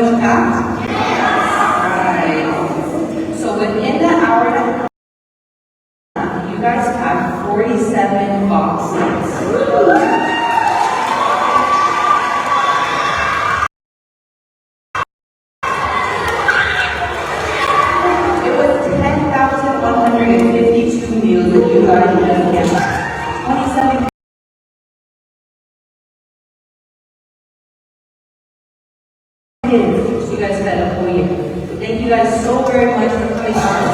much packed? Yes. Alright. So within the hour and a half, you guys packed 47 boxes. It was 10,152 meals that you guys just get. 27. You guys spent a whole year. Thank you guys so very much for coming out.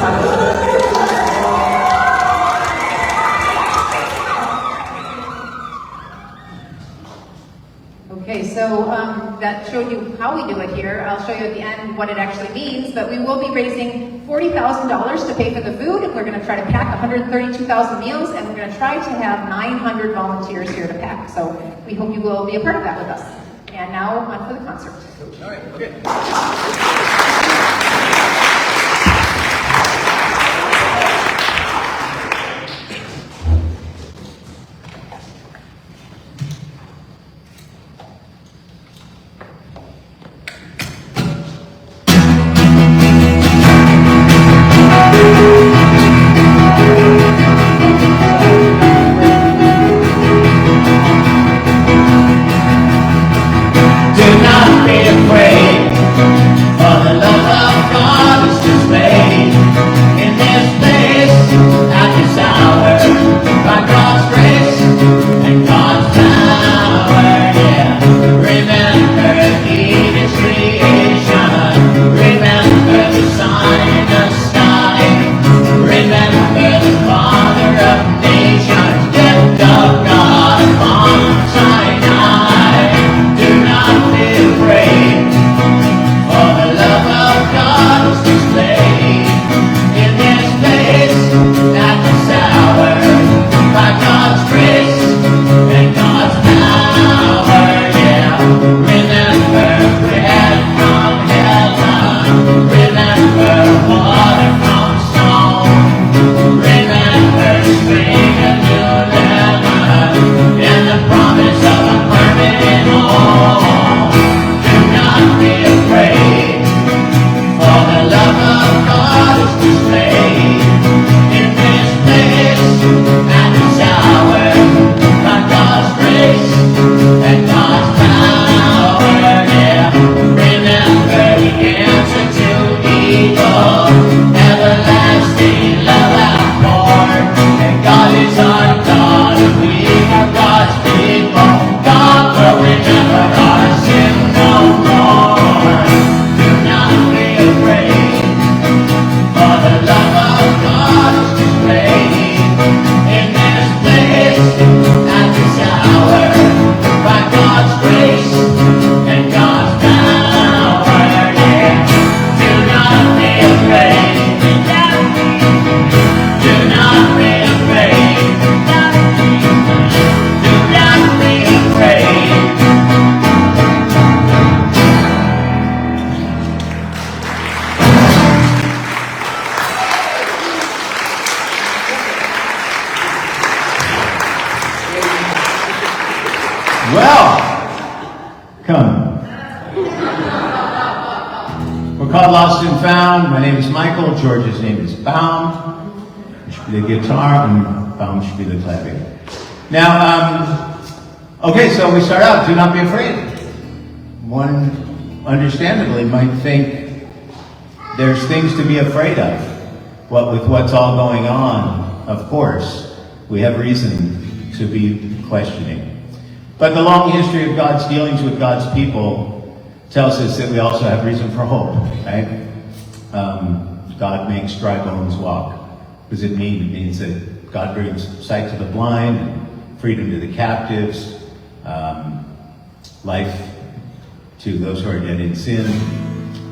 Okay, so that showed you how we do it here. I'll show you at the end what it actually means, but we will be raising $40,000 to pay for the food. We're going to try to pack 132,000 meals, and we're going to try to have 900 volunteers here to pack. So we hope you will be a part of that with us. And now on for the concert. All right, okay. Lost and Found. My name is Michael. George's name is Baum. It should be the guitar, and Baum should be the clapping. Now, okay, so we start out. Do not be afraid. One, understandably, might think there's things to be afraid of. With what's all going on, of course, we have reason to be questioning. But the long history of God's dealings with God's people tells us that we also have reason for hope, right? God makes dry bones walk. What does it mean? It means that God brings sight to the blind, and freedom to the captives, life to those who are dead in sin.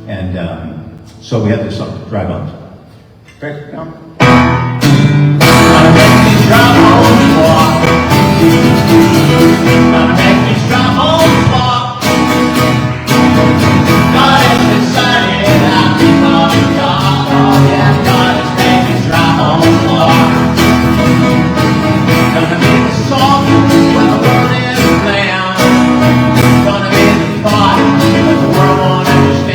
And so we have this song, Dry Bones. Great, come. Gonna make these dry bones walk. Gonna make these dry bones walk. God has decided I'll be on top. Oh yeah, God has made these dry bones walk. Gonna be the salt when the world is bland. Gonna be the thought that the world won't understand.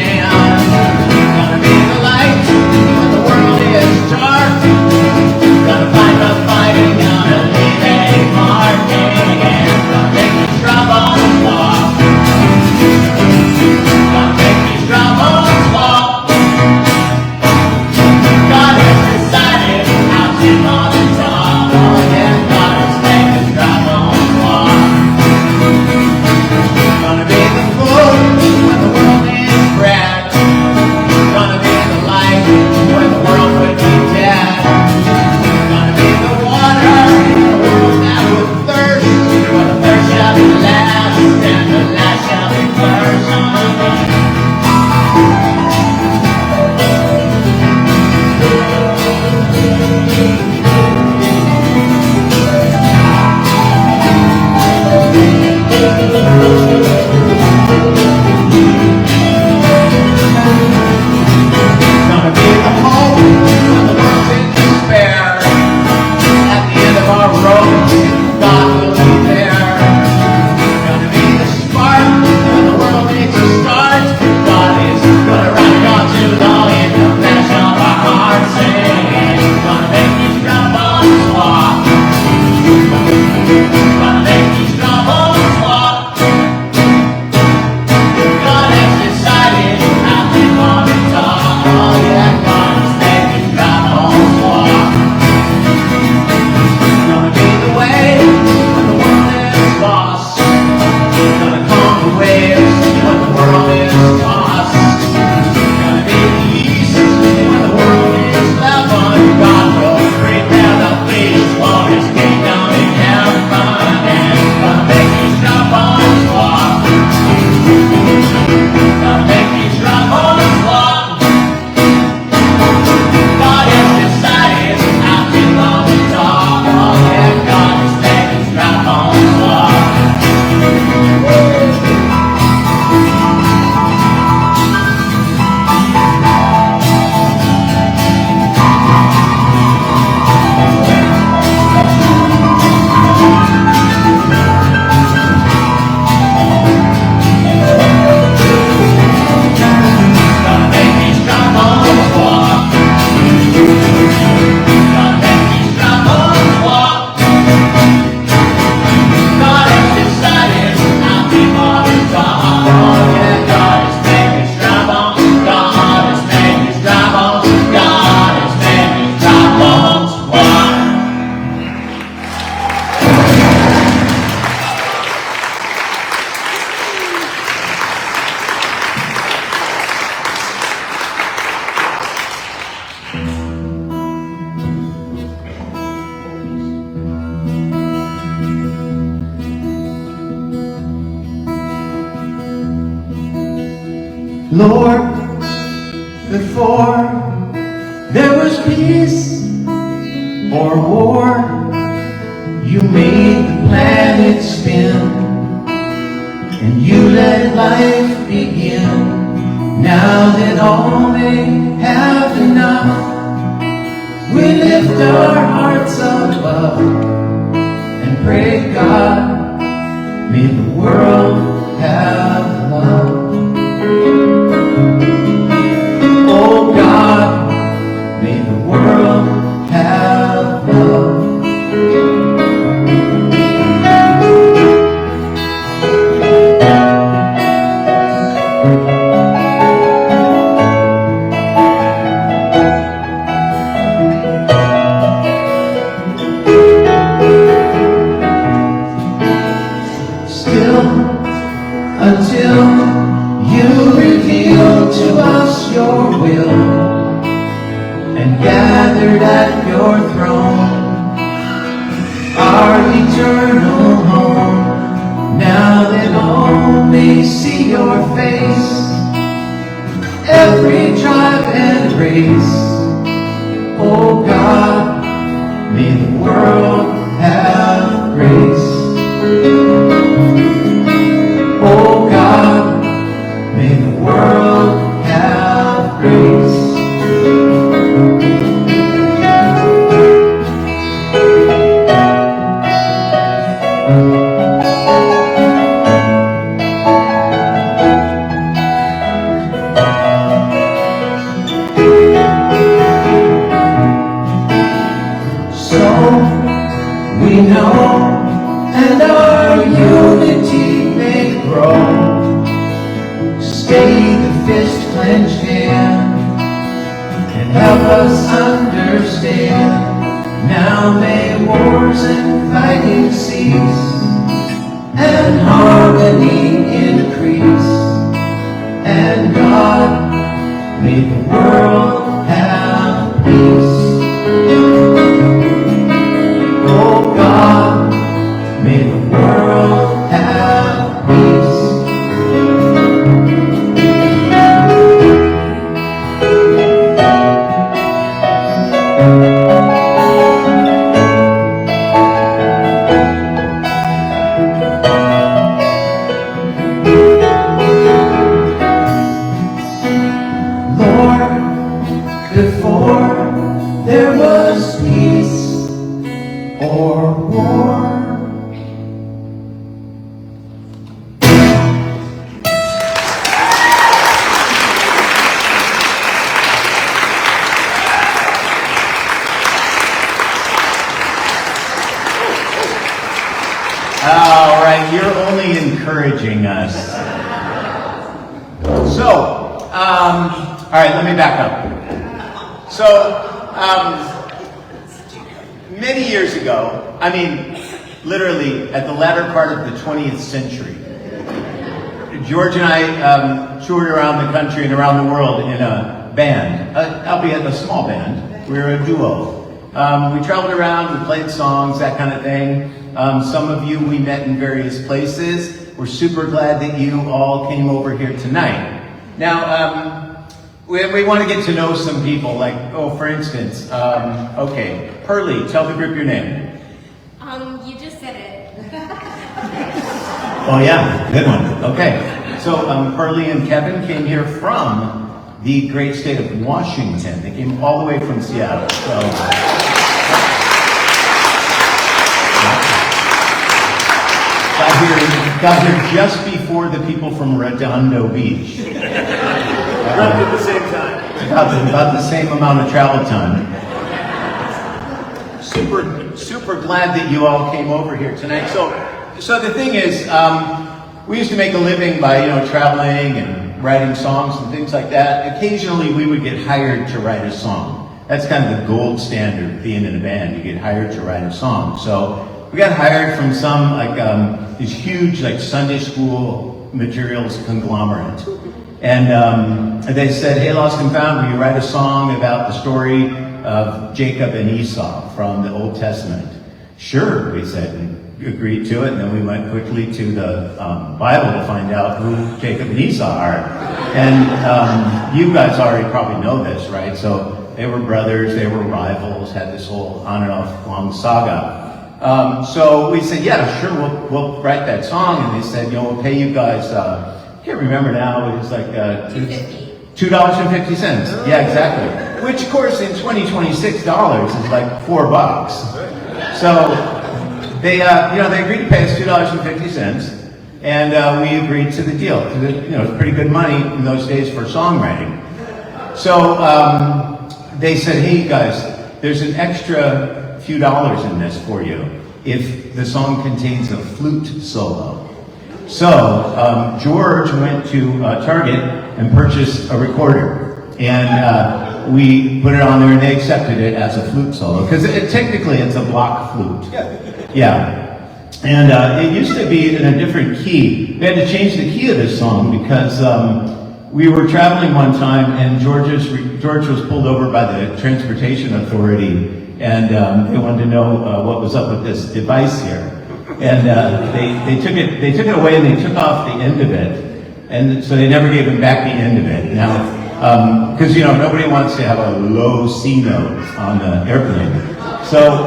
Lord, before there was peace or war, you made the planet spin, and you let life begin. Now that all may have enough, we lift our hearts above and pray, God, may the world have love. Oh God, may the world have love. Until you reveal to us your will and gathered at your throne, our eternal home. Now that all may see your face, every tribe and race. Oh God, may the world have grace. Oh God, may the world have grace. So we know, and our unity may grow. Stay the fist clenched hand and help us understand. Now may wars and fighting cease and harmony increase. And God, may the world have peace. Oh God, may the world have peace. Before there was peace or war. All right, you're only encouraging us. So, all right, let me back up. So, many years ago, I mean, literally at the latter part of the 20th century, George and I toured around the country and around the world in a band, albeit a small band. We were a duo. We traveled around, we played songs, that kind of thing. Some of you we met in various places. We're super glad that you all came over here tonight. Now, we want to get to know some people, like, for instance, okay, Pearlie, tell the group your name. You just said it. Oh yeah, good one. Okay, so Pearlie and Kevin came here from the great state of Washington. They came all the way from Seattle. So, got here just before the people from Redondo Beach. Roughly at the same time. About the same amount of travel time. Super glad that you all came over here tonight. So the thing is, we used to make a living by traveling and writing songs and things like that. Occasionally, we would get hired to write a song. That's kind of the gold standard being in a band. You get hired to write a song. So we got hired from some these huge Sunday school materials conglomerate. And they said, hey, Lost and Found, will you write a song about the story of Jacob and Esau from the Old Testament? Sure, we said. agreed to it, and then we went quickly to the Bible to find out who Jacob and Esau are. And you guys already probably know this, right? So they were brothers, they were rivals, had this whole on and off long saga. So we said, yeah, sure, we'll write that song. And they said, we'll pay you guys, I can't remember now, it was like $2.50. Yeah, exactly. Which, of course, in 2026 dollars is like $4. So they agreed to pay us $2.50, and we agreed to the deal. It's pretty good money in those days for songwriting. So they said, hey guys, there's an extra few dollars in this for you if the song contains a flute solo. So George went to Target and purchased a recorder, and we put it on there, and they accepted it as a flute solo because technically it's a block flute. Yeah. And it used to be in a different key. We had to change the key of this song because we were traveling one time, and George was pulled over by the Transportation Authority, and they wanted to know what was up with this device here. And they took it away, and they took off the end of it, and so they never gave him back the end of it. Now, because nobody wants to have a low C note on the airplane, so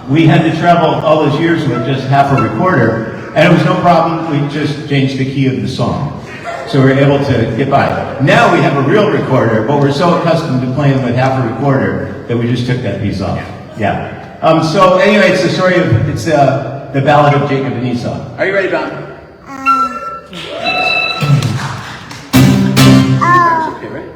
we had to travel all those years with just half a recorder, and it was no problem. We just changed the key of the song, so we were able to get by. Now we have a real recorder, but we're so accustomed to playing with half a recorder that we just took that piece off. Yeah. So anyway, it's the story of, the ballad of Jacob and Esau. Are you ready, Don? Okay, ready?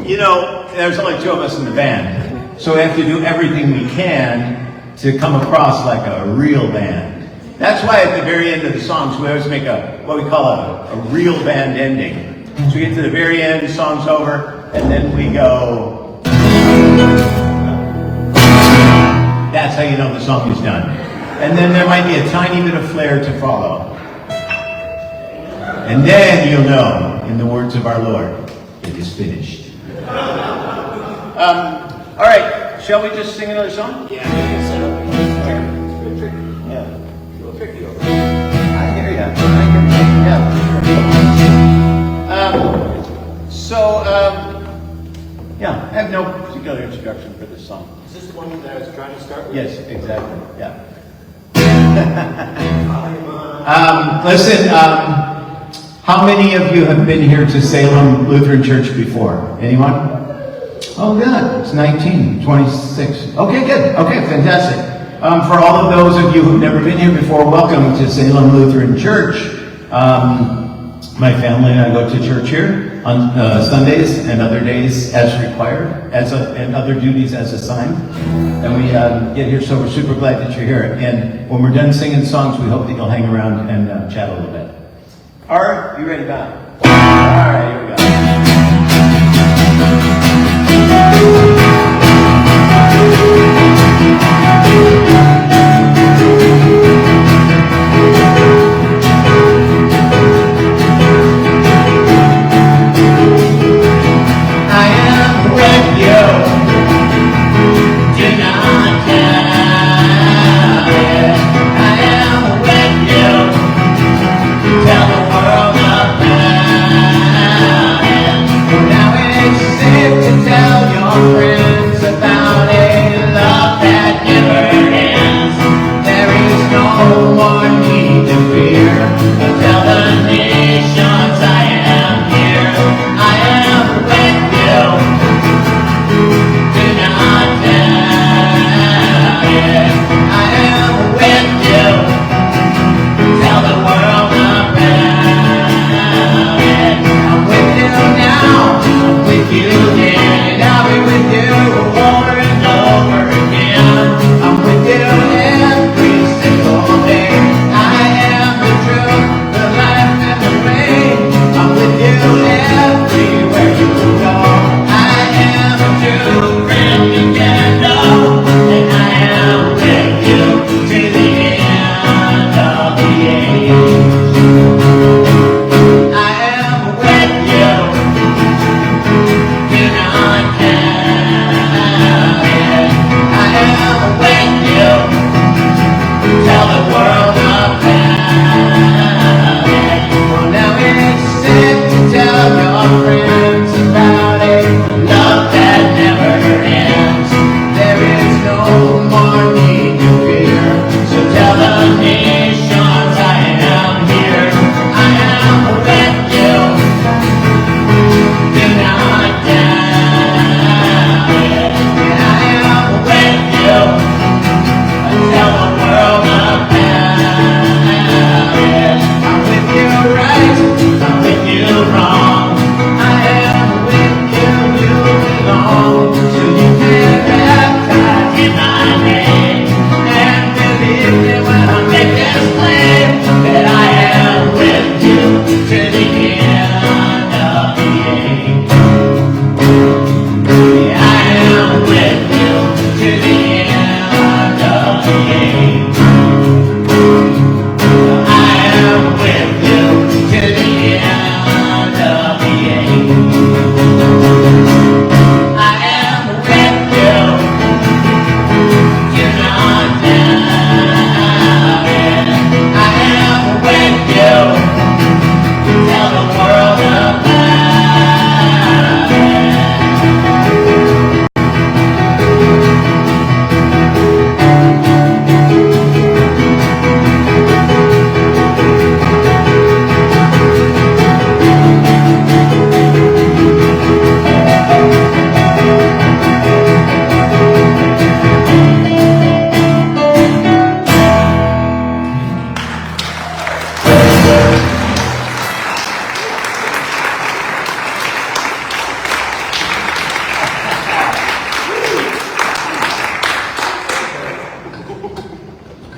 You know, there's only two of us in the band, so we have to do everything we can to come across like a real band. That's why at the very end of the songs, we always make what we call a real band ending. So we get to the very end, the song's over, and then we go. That's how you know the song is done. And then there might be a tiny bit of flair to follow. And then you'll know, in the words of our Lord, it is finished. All right, shall we just sing another song? Yeah, it's tricky. Yeah. A little tricky over I hear ya. Yeah. I have no particular introduction for this song. Is this the one that I was trying to start with? Yes, exactly. Yeah. Listen, how many of you have been here to Salem Lutheran Church before? Anyone? Oh, good. It's 19, 26. Okay, good. Okay, fantastic. For all of those of you who've never been here before, welcome to Salem Lutheran Church. My family and I go to church here on Sundays and other days as required, and other duties as assigned. And we get here, so we're super glad that you're here. And when we're done singing songs, we hope that you'll hang around and chat a little bit. Are you ready, Bob? All right, here we go. I am with you. Do not doubt it. I am with you. Tell the world about it.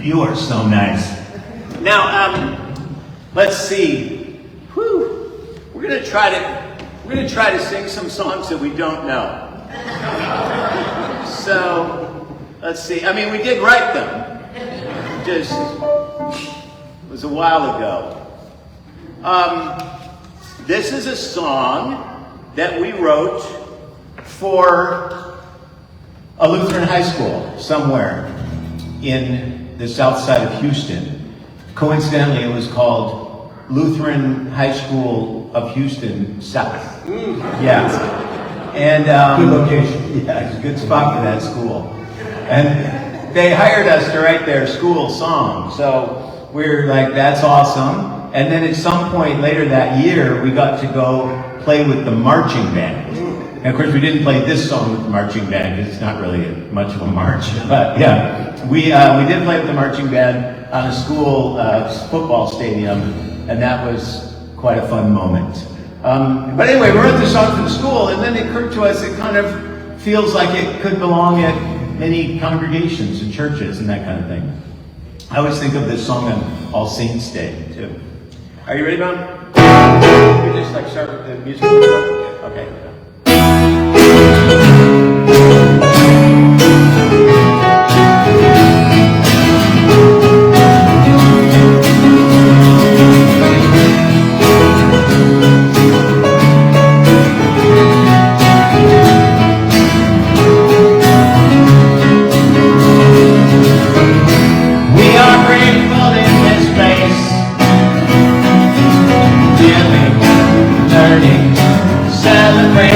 You are so nice. Now, let's see. Whew. We're gonna try to sing some songs that we don't know. So, let's see. I mean, we did write them. Just, it was a while ago. This is a song that we wrote for a Lutheran high school somewhere in the south side of Houston. Coincidentally, it was called Lutheran High School of Houston South. Yeah. And good location. Yeah, it's a good spot for that school. And they hired us to write their school song. So we're like, that's awesome. And then at some point later that year, we got to go play with the marching band. And of course, we didn't play this song with the marching band because it's not really much of a march. But yeah, we did play with the marching band on a school football stadium, and that was quite a fun moment. But anyway, we wrote this song for the school, and then it occurred to us it kind of feels like it could belong at many congregations and churches and that kind of thing. I always think of this song on All Saints Day, too. Are you ready, Bound? We just like start with the music. Okay. We are grateful in this place, living, learning, celebrating.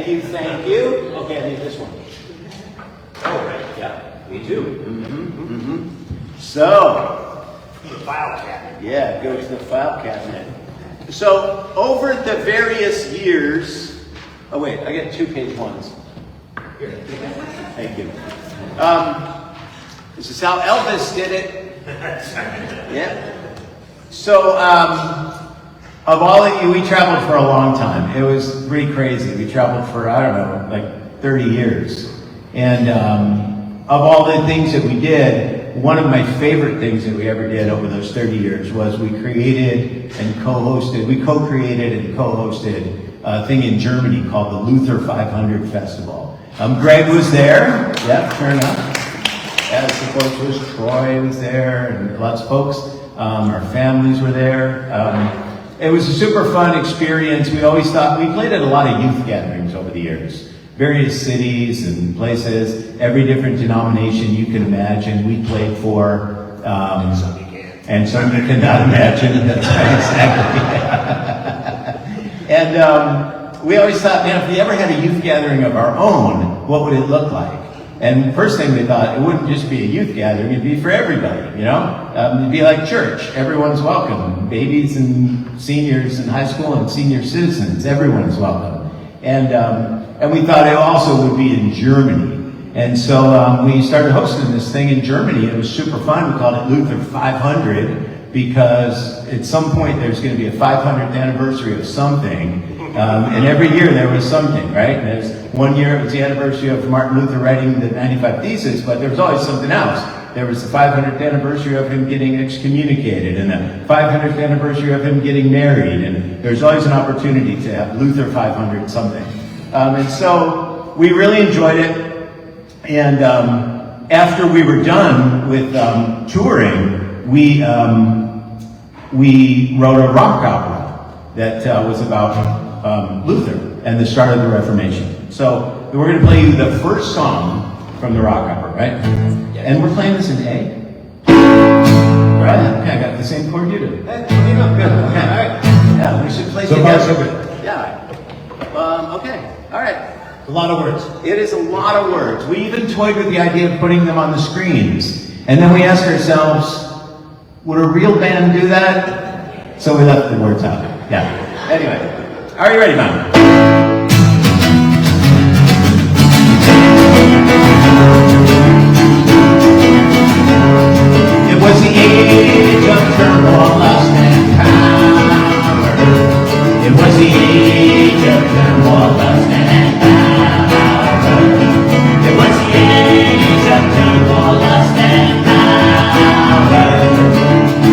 Thank you, thank you. Okay, I need this one. Oh, right, yeah, me too. So, The file cabinet. yeah, go to the file cabinet. So, over the various years, oh wait, I got 2 page ones. Here. Thank you. This is how Elvis did it. Yeah. So, of all of you, we traveled for a long time. It was pretty crazy. We traveled for, I don't know, like 30 years. And of all the things that we did, one of my favorite things that we ever did over those 30 years was we created and co-hosted, we co-created and co-hosted a thing in Germany called the Luther 500 Festival. Greg was there. Yeah, sure enough. As of course was Troy was there, and lots of folks. Our families were there. It was a super fun experience. We always thought, we played at a lot of youth gatherings over the years. Various cities and places, every different denomination you can imagine we played for. And some you can't. And some you cannot imagine. That's right, exactly. And we always thought, man, if we ever had a youth gathering of our own, what would it look like? And first thing we thought, it wouldn't just be a youth gathering, it'd be for everybody, you know? It'd be like church, everyone's welcome. Babies and seniors in high school and senior citizens, everyone's welcome. And we thought it also would be in Germany. And so we started hosting this thing in Germany. It was super fun. We called it Luther 500 because at some point there's going to be a 500th anniversary of something. And every year there was something, right? And there's one year it was the anniversary of Martin Luther writing the 95 Theses, but there was always something else. There was the 500th anniversary of him getting excommunicated, and the 500th anniversary of him getting married, and there's always an opportunity to have Luther 500 something. And so we really enjoyed it. And after we were done with touring, we wrote a rock opera that was about Luther and the start of the Reformation. So we're going to play you the first song from the rock opera, right? And we're playing this in A. Right? Okay, I got the same chord you do. Good. Okay. All right. Yeah, we should play So far, together. so good. Yeah. Okay. All right. A lot of words. It is a lot of words. We even toyed with the idea of putting them on the screens. And then we asked ourselves, would a real band do that? So we left the words out. Yeah. Anyway. Are you ready, Mom? It was the age of turmoil, lust, and power. It was the age of turmoil, lust, and power. It was the age of turmoil, lust, and power.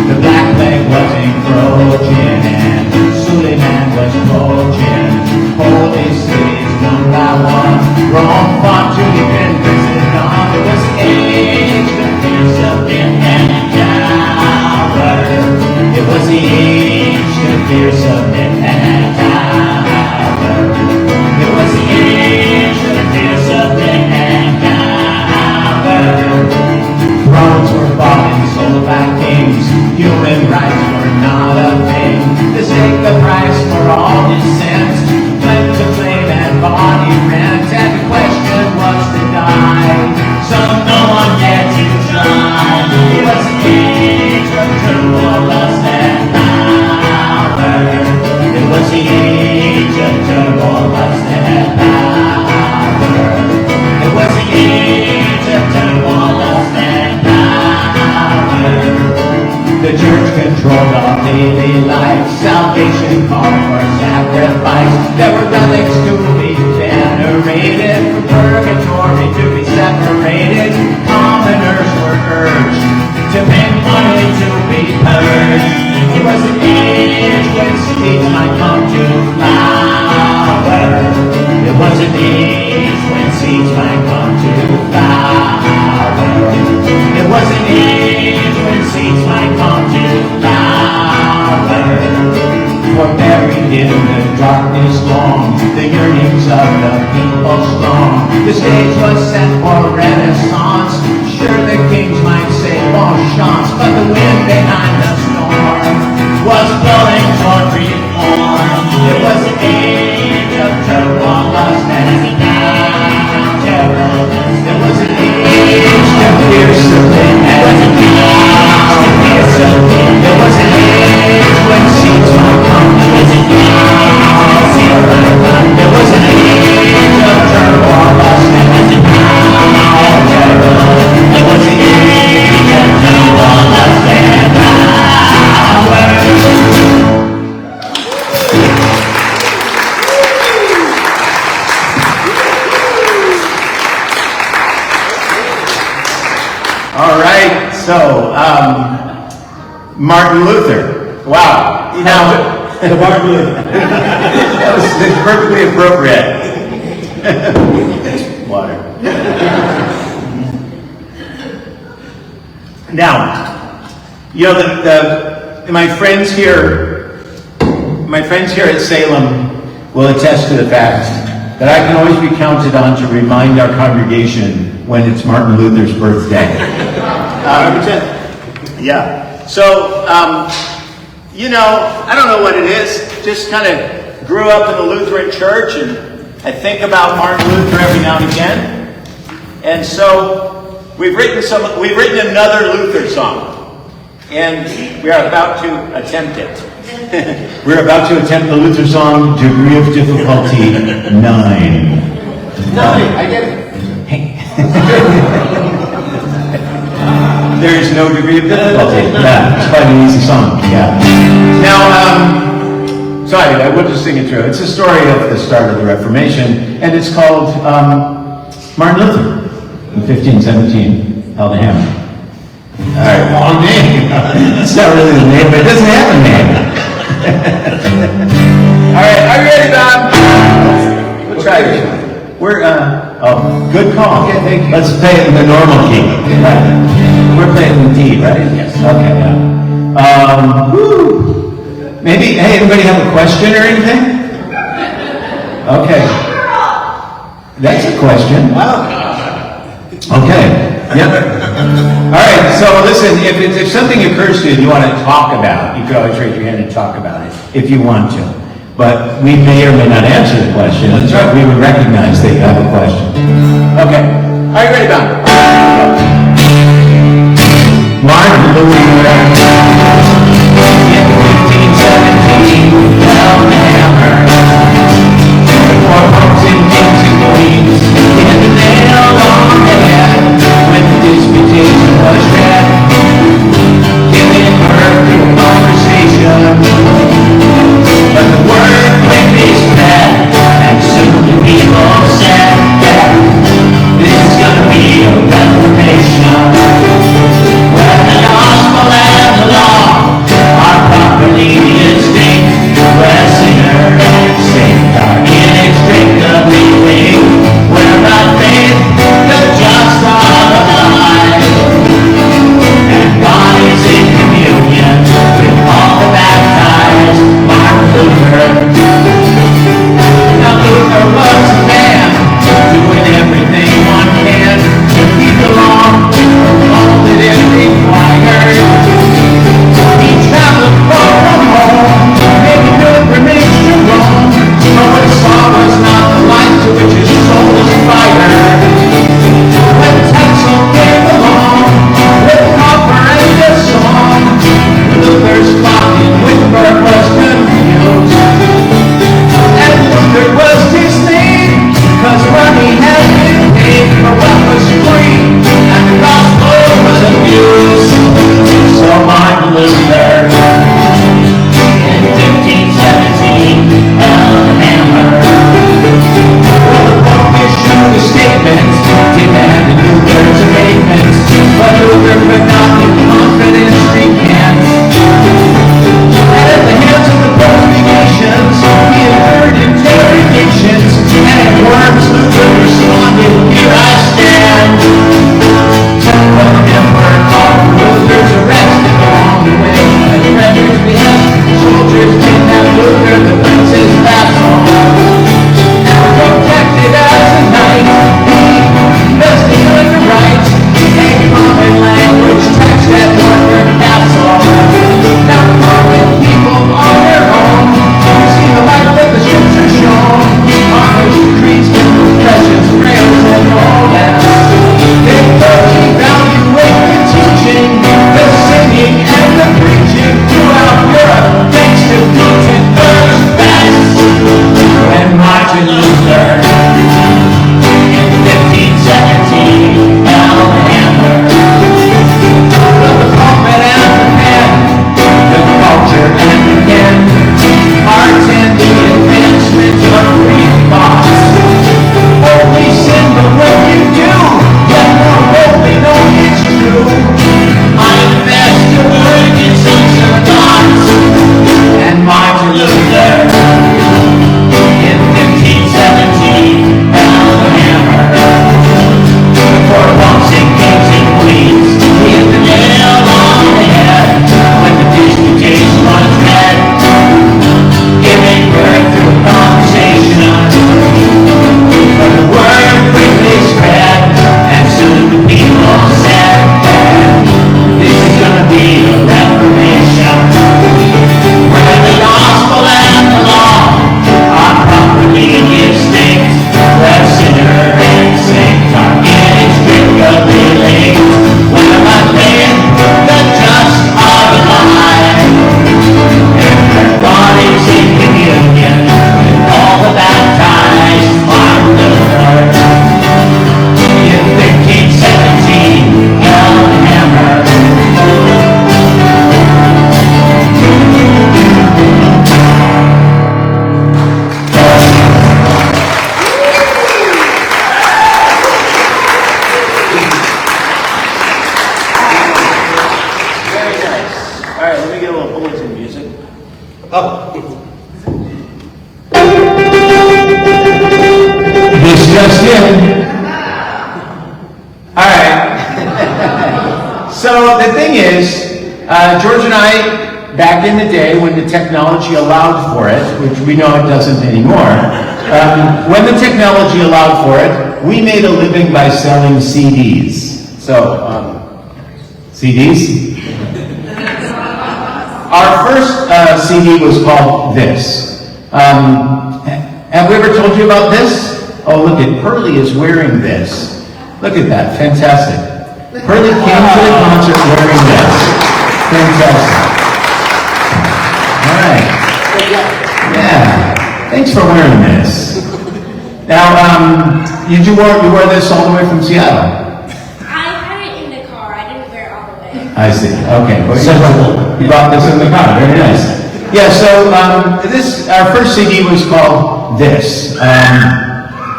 The black plague was encroaching, and Suleiman was approaching. Holy cities, one by one, Rome fought to defend Christendom. It was the age of peace, of death, and power. It was the age of fierce, of death, and power. It was the age of fierce, of death, and power. Thrones were bought and sold by kings. Human rights were not a thing. To take the price for all his sins, fled to flame and body rent, and the question was to die. So no one dared to try. It was the age of turmoil, lust, and power. It was the age of turmoil, lust, and power. It was the age of turmoil, lust, and power. The church controlled our daily life. Salvation called for sacrifice. There were relics to be venerated, from purgatory to be separated. Commoners were urged to make money to be purged. It was an age when seeds might come to flower. It was an age when seeds might come to flower. It was an age when seeds might come to flower. For buried in the darkness long, the yearnings of the people strong. The stage was set for Renaissance. Sure, the kings might say bon chance, but the wind behind the storm was blowing toward reform. It was the age of turmoil, lust, and Martin Luther. Wow. Now, The Martin Luther. that was perfectly appropriate. Water. Now, you know, my friends here at Salem will attest to the fact that I can always be counted on to remind our congregation when it's Martin Luther's birthday. Yeah. So, you know, I don't know what it is. Just kind of grew up in the Lutheran church, and I think about Martin Luther every now and again. And so we've written another Luther song, and we are about to attempt it. We're about to attempt the Luther song, degree of difficulty 9. 9, I get it. There is no degree of difficulty. Yeah, it's quite an easy song. Yeah. Now, sorry, I will just sing it through. It's the story of the start of the Reformation, and it's called Martin Luther in 1517 held a hammer. All right, long name. It's not really the name, but it doesn't have a name. All right, are you ready, Bob? We'll try this one. We're, good call. Okay, thank you. Let's play it in the normal key. Right. We're playing in D, right? Yes. Okay, yeah. Woo. Maybe, hey, anybody have a question or anything? Okay. That's a question. Wow. Okay. Yep. All right. So listen, if something occurs to you and you want to talk about, you can always raise your hand and talk about it if you want to. But we may or may not answer the question. That's right. We would recognize that you have a question. Okay. Are you ready, Bob? Martin Luther in 1517 held a hammer. For popes and kings and queens in the nail on the head when the disputation was read, giving birth to a conversation. But the word quickly spread, and soon the people said that this is gonna be a reformation, where the gospel and the law right, let me get a little bulletin music. Oh. This just in. All right. So the thing is, George and I, back in the day when the technology allowed for it, which we know it doesn't anymore, when the technology allowed for it, we made a living by selling CDs. So, CDs? Our first CD was called This. Have we ever told you about this? Oh, look at Pearlie is wearing this. Look at that, fantastic. Pearlie came to the concert wearing this. Fantastic. All right. Yeah, thanks for wearing this. Now, you wore this all the way from Seattle? I had it in the car. I didn't wear it all the way. I see, okay. Well, you brought this in the car, very nice. Yeah, so our first CD was called This.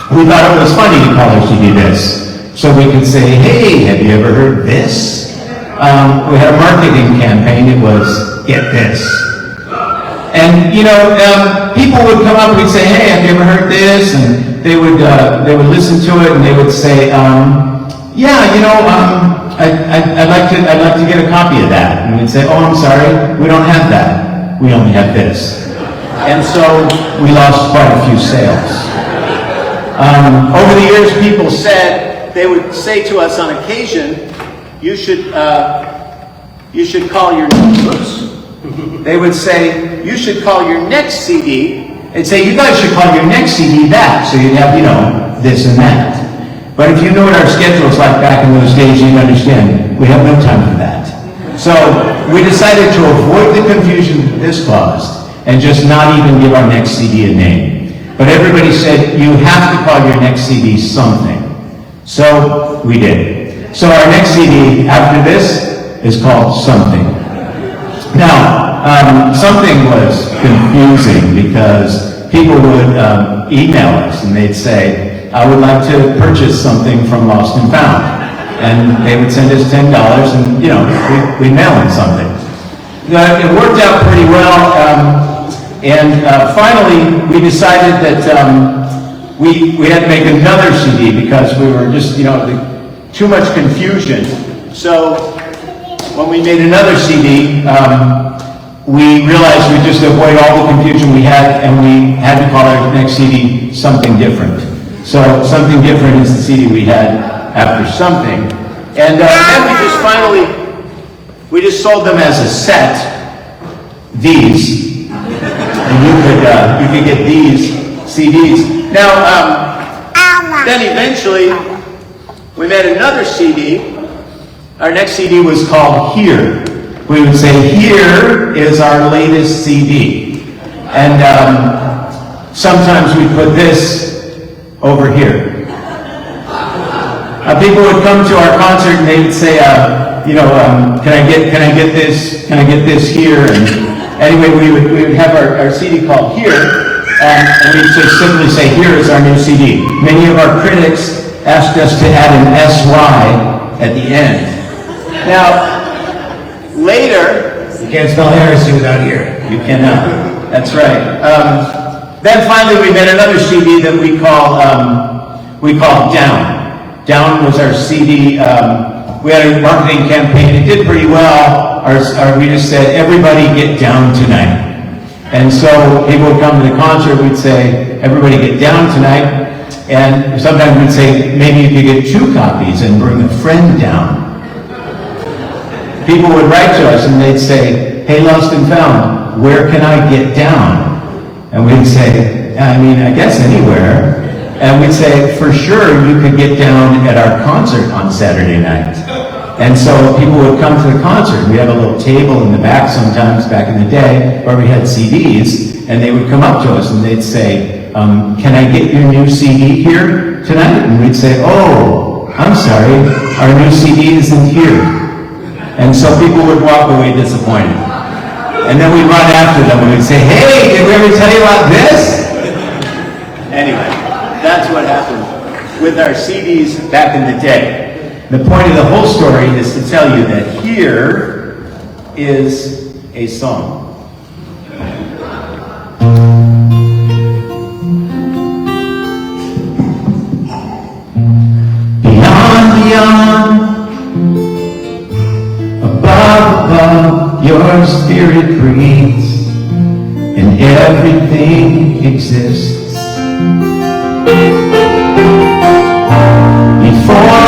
We thought it was funny to call our CD This. So we could say, hey, have you ever heard this? We had a marketing campaign, it was, get this. And, people would come up and we'd say, hey, have you ever heard this? And they would listen to it and they would say, yeah, I'd like to get a copy of that. And we'd say, oh, I'm sorry, we don't have that. We only have this. And so we lost quite a few sales. Over the years, people said, they would say to us on occasion, you should call your, they would say, you should call your next CD, and say, you guys should call your next CD that, so you'd have, this and that. But if you know what our schedule was like back in those days, you'd understand, we have no time for that. So we decided to avoid the confusion this caused, and just not even give our next CD a name. But everybody said, you have to call your next CD something. So we did. So our next CD after this is called Something. Now, Something was confusing because people would email us and they'd say, I would like to purchase something from Lost and Found. And they would send us $10 and, we'd mail them something. It worked out pretty well. Finally, we decided that we had to make another CD because we were just, too much confusion. So when we made another CD, we realized we'd just avoid all the confusion we had, and we had to call our next CD Something Different. So Something Different is the CD we had after Something. And then we just sold them as a set, these. And you could get these CDs. Now, then eventually, we made another CD. Our next CD was called Here. We would say, here is our latest CD. And sometimes we put this over here. People would come to our concert and they would say, can I get this? Can I get this here? And anyway, we would have our CD called Here, and we'd just simply say, here is our new CD. Many of our critics asked us to add an SY at the end. Now, later, You can't spell heresy without here. you cannot. That's right. Then finally, we made another CD that we called Down. Down was our CD. We had a marketing campaign. It did pretty well. We just said, everybody get down tonight. And so people would come to the concert. We'd say, everybody get down tonight. And sometimes we'd say, maybe you could get 2 copies and bring a friend down. People would write to us and they'd say, hey, Lost and Found, where can I get down? And we'd say, I guess anywhere. And we'd say, for sure, you could get down at our concert on Saturday night. And so people would come to the concert. We had a little table in the back sometimes back in the day where we had CDs, and they would come up to us and they'd say, can I get your new CD here tonight? And we'd say, oh, I'm sorry, our new CD isn't here. And so people would walk away disappointed. And then we'd run after them and we'd say, hey, did we ever tell you about this? Anyway, that's what happened with our CDs back in the day. The point of the whole story is to tell you that here is a song. Beyond, beyond, above, above, your spirit breathes, and everything exists. Before,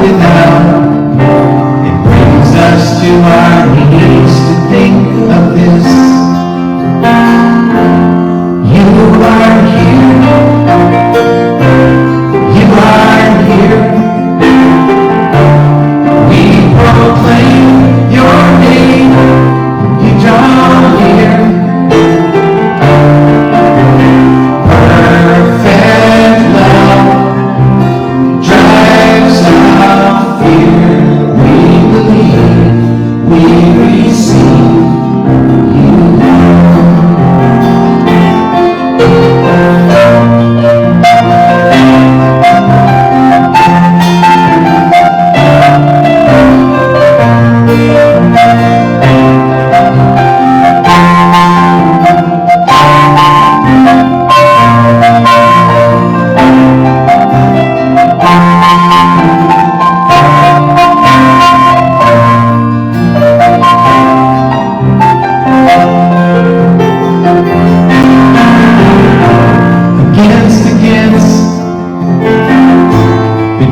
without, it brings us to our knees to think of this. You are here, we proclaim your name, you draw near. Perfect love drives out fear. We believe, we receive you.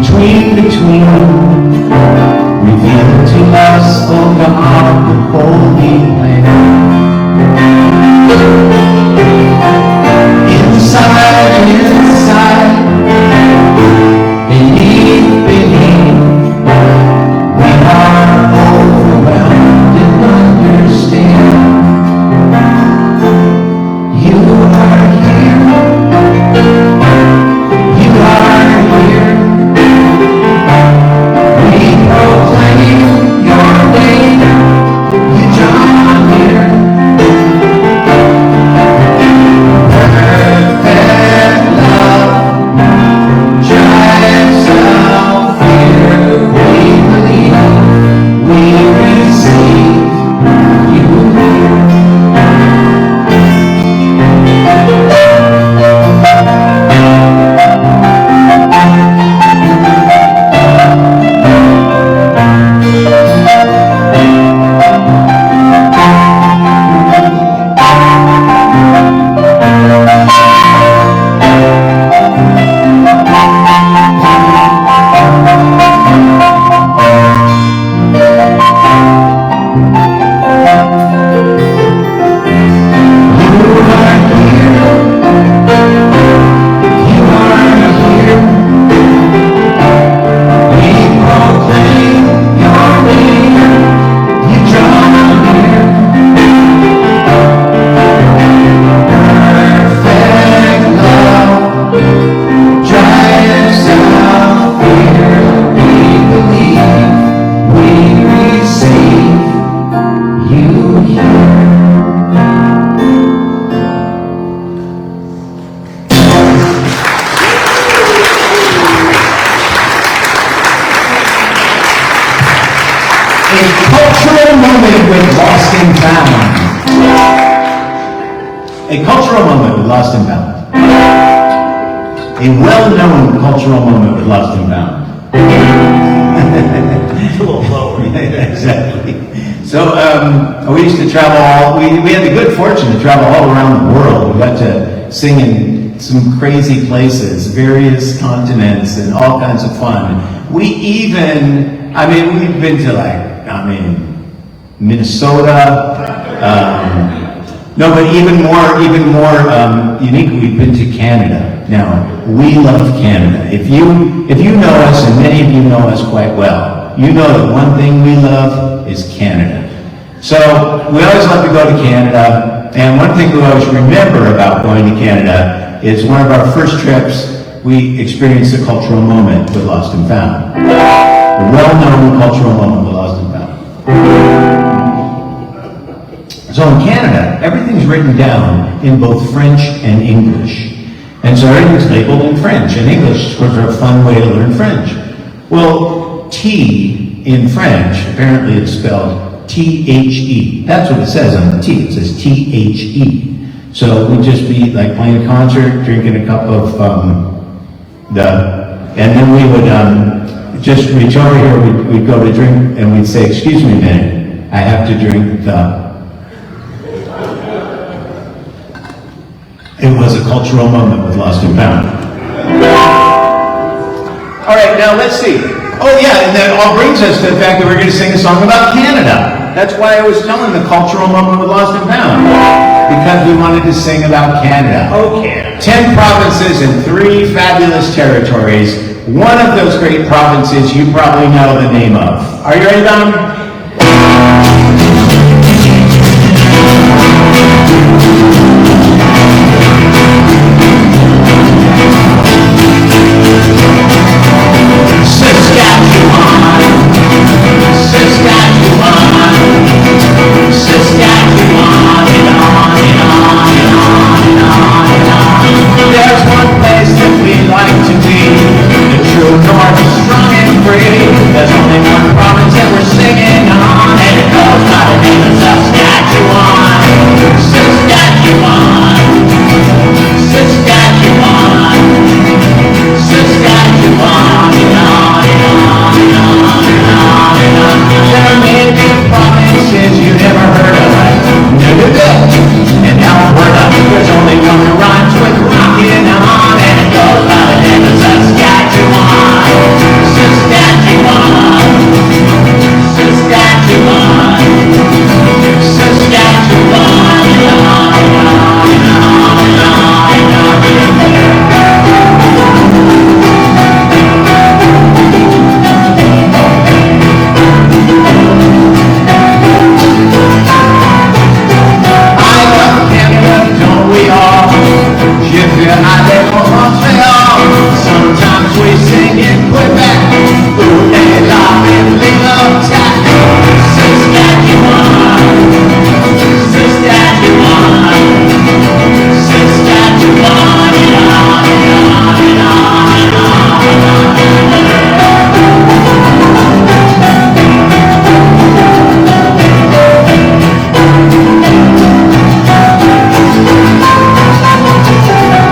Between, reveal to us, O God, the Holy Land. Inside, beneath, we are overwhelmed and understand. You are here. We proclaim your name, you draw near. Perfect love drives out fear. We believe, we receive you here. A cultural moment with Lost and Found. A well-known cultural moment with Lost and Found. It's a little lower. Exactly. So we used to travel we had the good fortune to travel all around the world. We got to sing in some crazy places, various continents, and all kinds of fun. We've been to Minnesota, no, but even more unique, we've been to Canada. Now, we love Canada. If you know us, and many of you know us quite well, you know that one thing we love is Canada. So we always love to go to Canada, and one thing we always remember about going to Canada is one of our first trips, we experienced a cultural moment with Lost and Found. A well-known cultural moment with Lost and Found. So in Canada, everything's written down in both French and English. And so everything's labeled in French and English, of course, are a fun way to learn French. Well, tea in French, apparently it's spelled T-H-E. That's what it says on the T. It says T-H-E. So we'd just be like playing a concert, drinking a cup of and then we would just reach over here, we'd go to drink, and we'd say, excuse me a minute, I have to drink the... It was a cultural moment with Lost and Found. All right, now let's see. Oh yeah, and that all brings us to the fact that we're going to sing a song about Canada. That's why I was telling the cultural moment with Lost and Found. Because we wanted to sing about Canada. Okay. 10 provinces and 3 fabulous territories. One of those great provinces you probably know the name of. Are you ready, Dom? There's only one province that we're singing on, and it goes by the name of Saskatchewan. Saskatchewan. Saskatchewan. Saskatchewan. There are many provinces you never heard of, like Nunavut and Alberta. There's only one that rhymes with rockin' on, and it goes by the name of Saskatchewan. Saskatchewan, Saskatchewan, I love Canada, don't we all? Je veux aller au Montreal. Sometimes we sing in Quebec.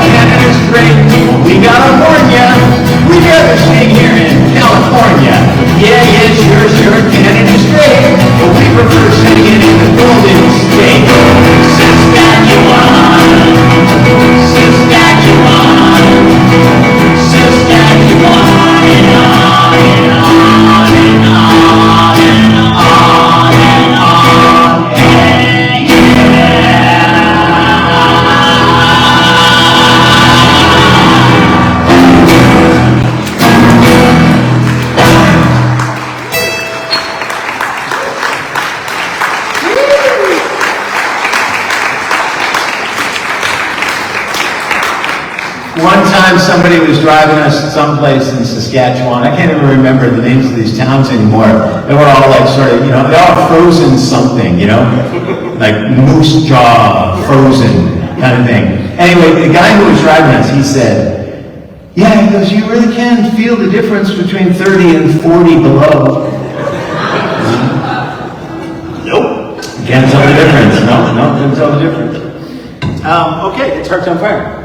Canada's great, we gotta warn ya. We never sing here in California. Yeah, sure, Canada's great, but we prefer singing in the Golden State. Saskatchewan, Saskatchewan, Saskatchewan, and on and on and on and on and on, and One time somebody was driving us someplace in Saskatchewan. I can't even remember the names of these towns anymore. They were all like sort of, they're all frozen something, like moose jaw, frozen kind of thing. Anyway, the guy who was driving us, he said, yeah, he goes, you really can feel the difference between 30 and 40 below. Nope. Can't tell the difference. No, can't tell the difference. Okay, it's Hearts on Fire.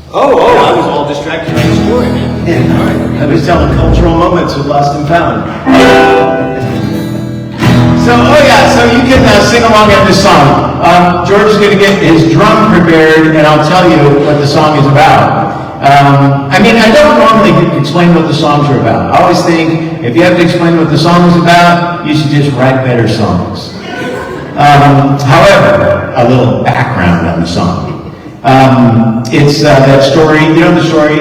Oh, I was all distracted by the story, man. Yeah, all right. I was telling cultural moments with Lost and Found. So you can sing along at this song. George is going to get his drum prepared, and I'll tell you what the song is about. I don't normally explain what the songs are about. I always think if you have to explain what the song is about, you should just write better songs. However, a little background on the song. It's that story, the story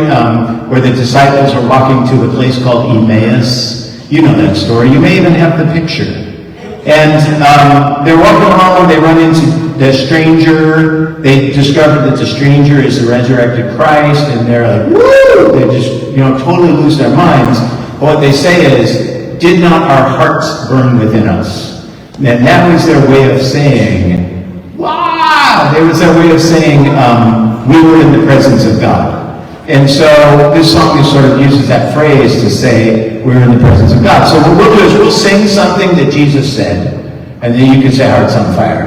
where the disciples are walking to a place called Emmaus. You know that story. You may even have the picture. And they're walking along, they run into the stranger. They discover that the stranger is the resurrected Christ, and they're like, woo! They just, totally lose their minds. But what they say is, did not our hearts burn within us? And that was their way of saying, wow! It was their way of saying, we were in the presence of God. And so this song just sort of uses that phrase to say, we're in the presence of God. So what we'll do is we'll sing something that Jesus said, and then you can say hearts on fire.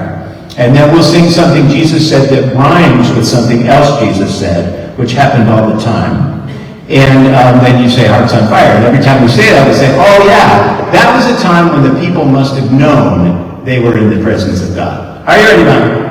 And then we'll sing something Jesus said that rhymes with something else Jesus said, which happened all the time. And then you say hearts on fire. And every time we say that, we say, oh yeah, that was a time when the people must have known they were in the presence of God. Are you ready, man?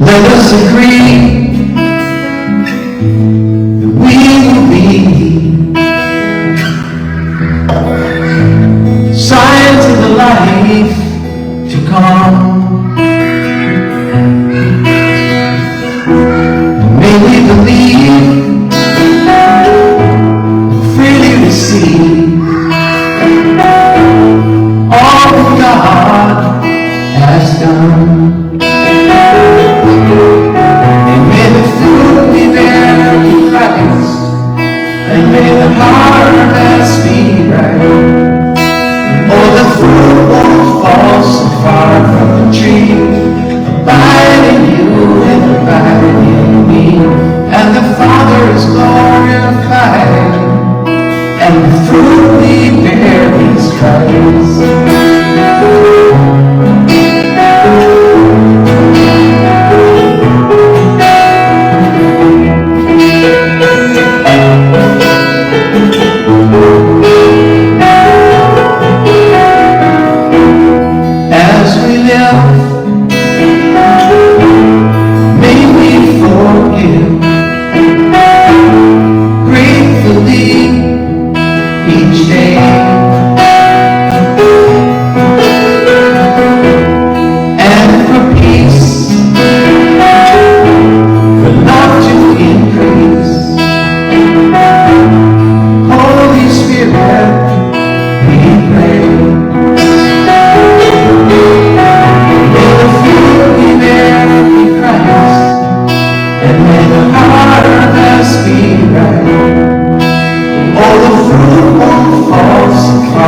Let us agree that we will be signs of the life to come. And may we believe, freely receive all that God has done. And may the harvest be ripe. Oh, the fruit won't fall so far from the tree. Abide in you and abide in me. And the Father is glorified. And the fruit we bear is Christ.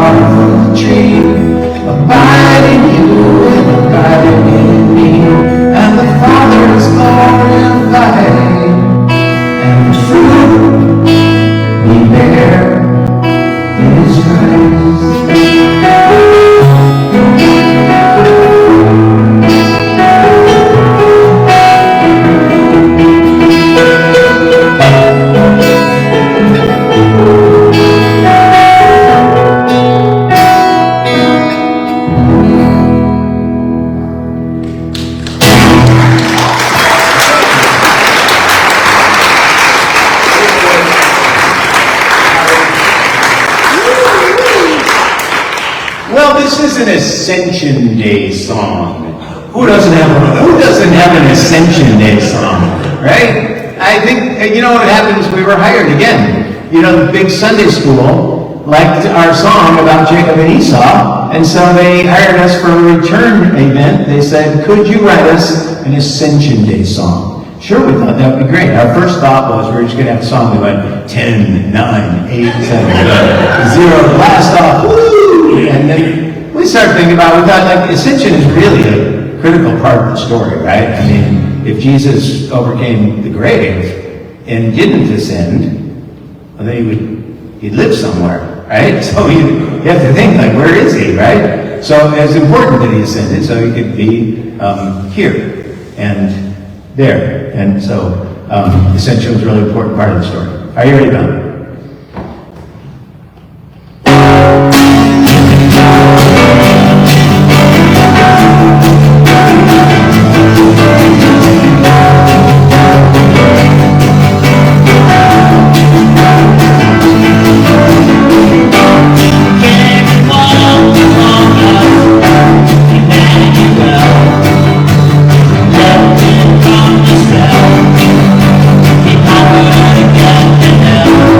powerful tree, abide in you and abiding in me, and the Father is glorified, and the fruit we bear is Christ. Well, this is an Ascension Day song. Who doesn't have an Ascension Day song, right? I think, you know what happens, we were hired again. You know, the big Sunday school liked our song about Jacob and Esau, and so they hired us for a return event. They said, could you write us an Ascension Day song? Sure, we thought that would be great. Our first thought was we were just going to have a song that went 10, 9, 8, 7, 0, blast off, woo! And then we started thinking about it. We thought, like, Ascension is really a critical part of the story, right? I mean, if Jesus overcame the grave and didn't ascend, well, then he'd live somewhere, right? So you have to think, like, where is he, right? So it's important that he ascended so he could be here and there. And so Ascension was a really important part of the story. Are you ready, Don? He conquered again and now.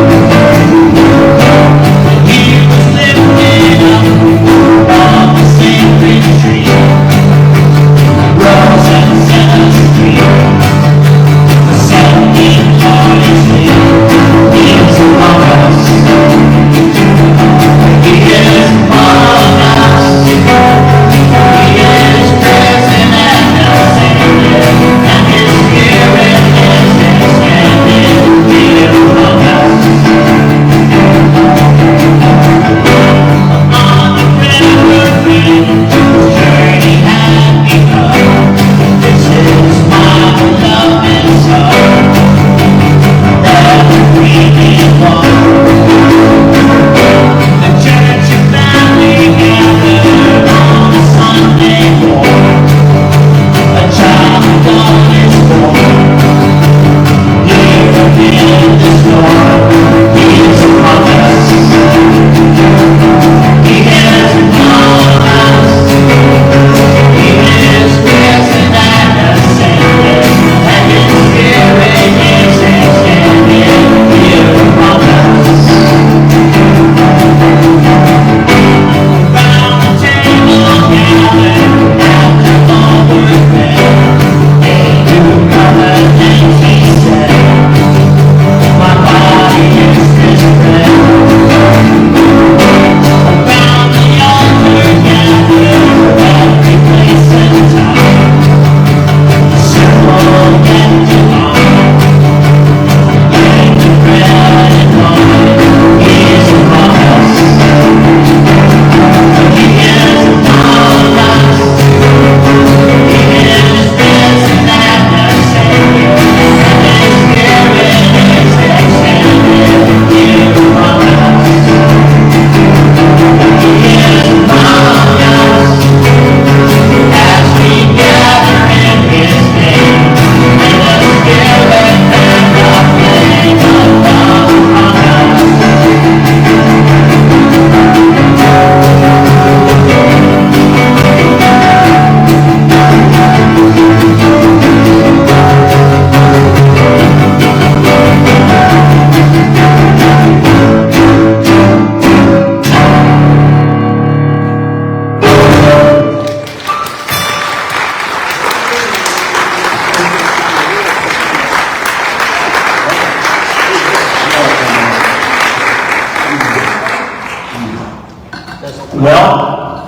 Well,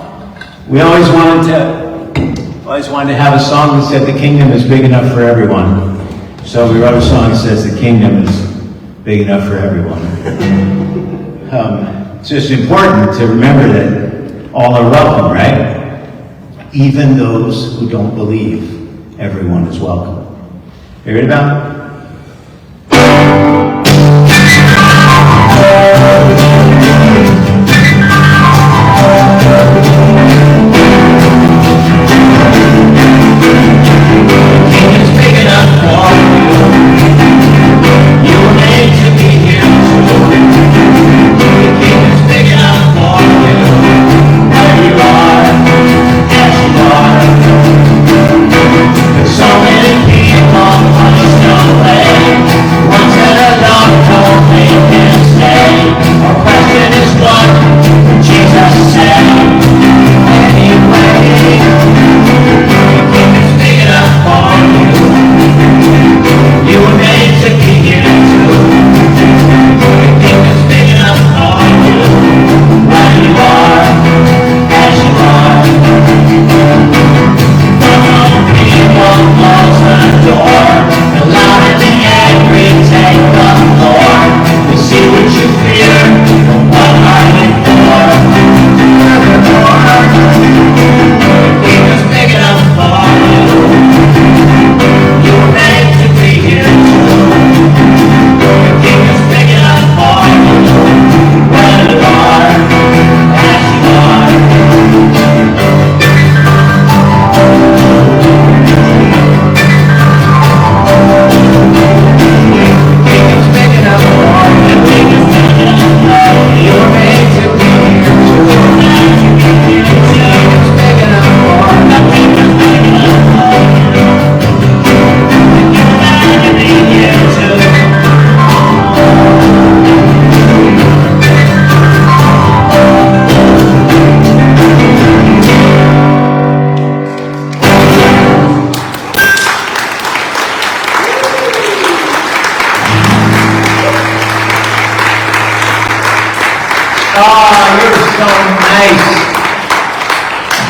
we always wanted to have a song that said the kingdom is big enough for everyone. So we wrote a song that says the kingdom is big enough for everyone. It's just important to remember that all are welcome, right? Even those who don't believe, everyone is welcome. You ready about it?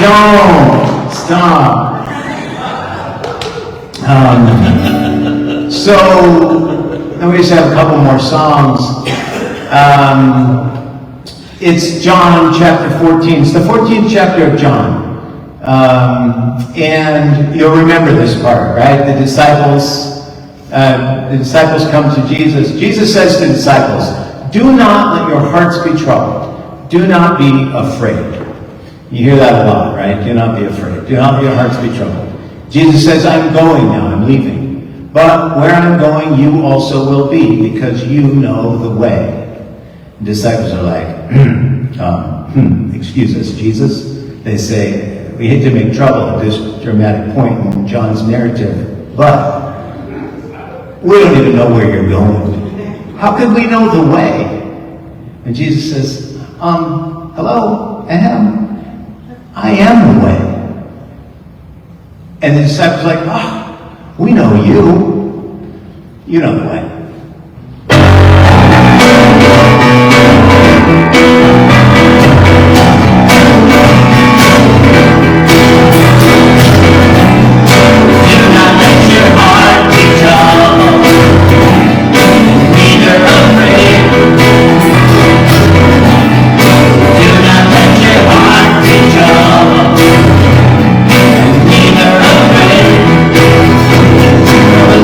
Don't stop. So then we just have a couple more songs. It's John chapter 14. It's the 14th chapter of John. And you'll remember this part, right? The disciples come to Jesus. Jesus says to the disciples, "Do not let your hearts be troubled. Do not be afraid." You hear that a lot, right? Do not be afraid. Do not let your hearts be troubled. Jesus says, "I'm going now. I'm leaving. But where I'm going, you also will be, because you know the way." The disciples are like, "Excuse us, Jesus." They say, we hate to make trouble at this dramatic point in John's narrative, but we don't even know where you're going. How could we know the way? And Jesus says, hello, I am the way. And the disciples are like, we know you. You know the way.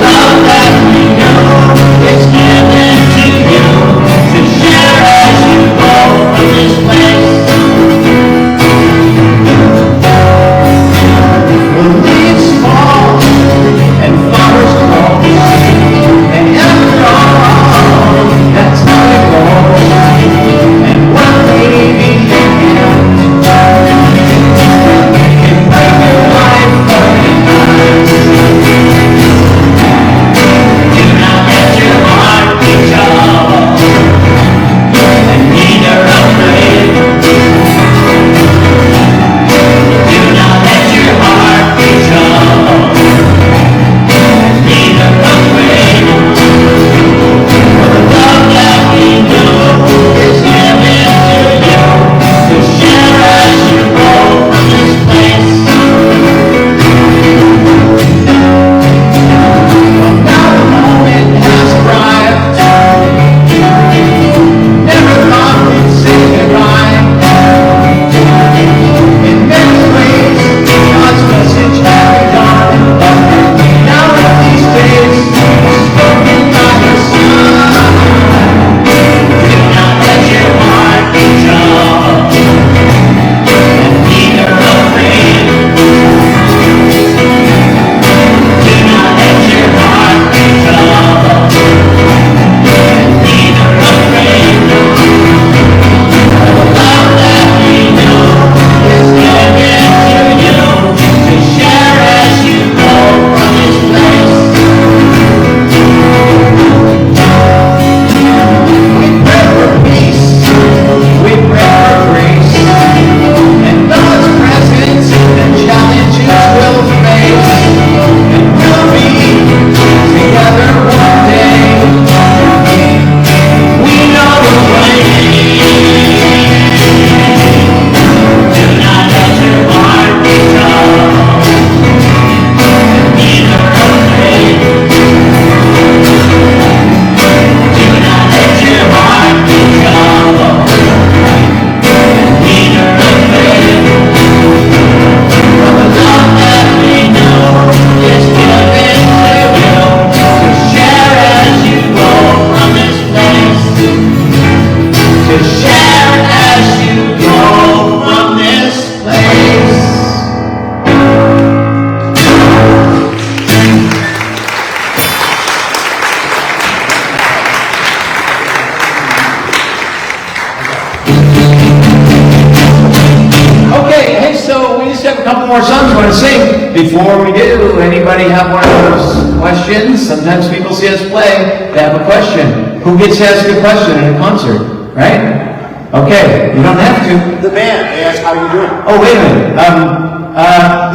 Love that we know. a couple more songs want to sing. Before we do, anybody have one of those questions? Sometimes people see us play, they have a question. Who gets to ask a question in a concert, right? Okay, you don't have to. The band, they ask how you doing. Oh, wait a minute.